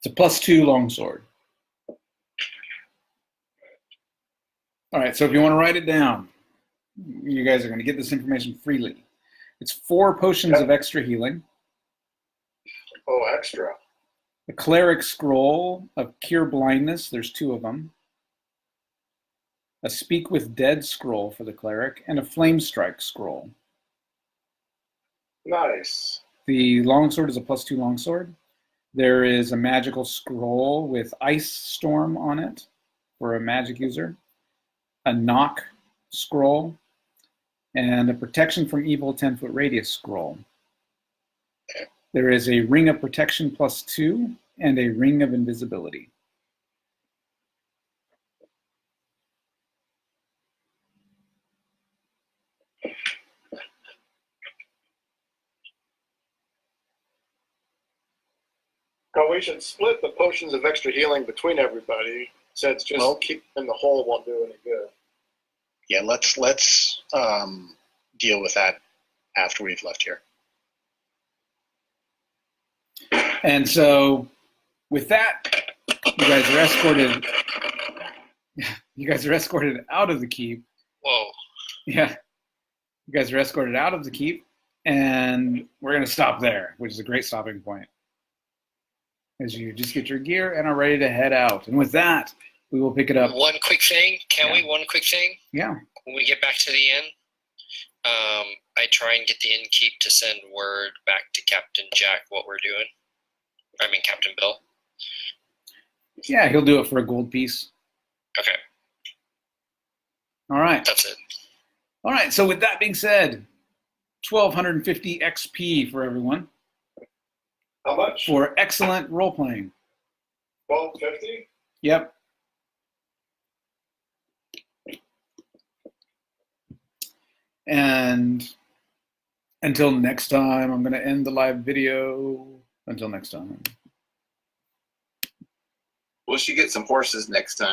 It's a +2 longsword. All right, so if you want to write it down, you guys are going to get this information freely. It's 4 potions of extra healing, Oh, extra. a cleric scroll of cure blindness, there's 2 of them, a speak with dead scroll for the cleric, and a flame strike scroll. Nice. The longsword is a +2 longsword. There is a magical scroll with ice storm on it for a magic user, a knock scroll, and a protection from evil 10-foot radius scroll. There is a ring of protection +2 and a ring of invisibility. Well, we should split the potions of extra healing between everybody, since just keep them in the hole won't do any good. Yeah, let's deal with that after we've left here. And so with that, you guys are escorted. You guys are escorted out of the keep. Whoa. Yeah. You guys are escorted out of the keep, and we're going to stop there, which is a great stopping point, as you just get your gear and are ready to head out. And with that, we will pick it up. One quick thing. Can we? One quick thing. Yeah. When we get back to the inn, I try and get the innkeep to send word back to Captain Jack what we're doing. I mean, Captain Bill. Yeah, he'll do it for a gold piece. Okay, All right. that's it. All right. So with that being said, 1,250 XP for everyone How much? for excellent role playing. 1250? Yep. And until next time, I'm going to end the live video. Until next time. We should get some horses next time.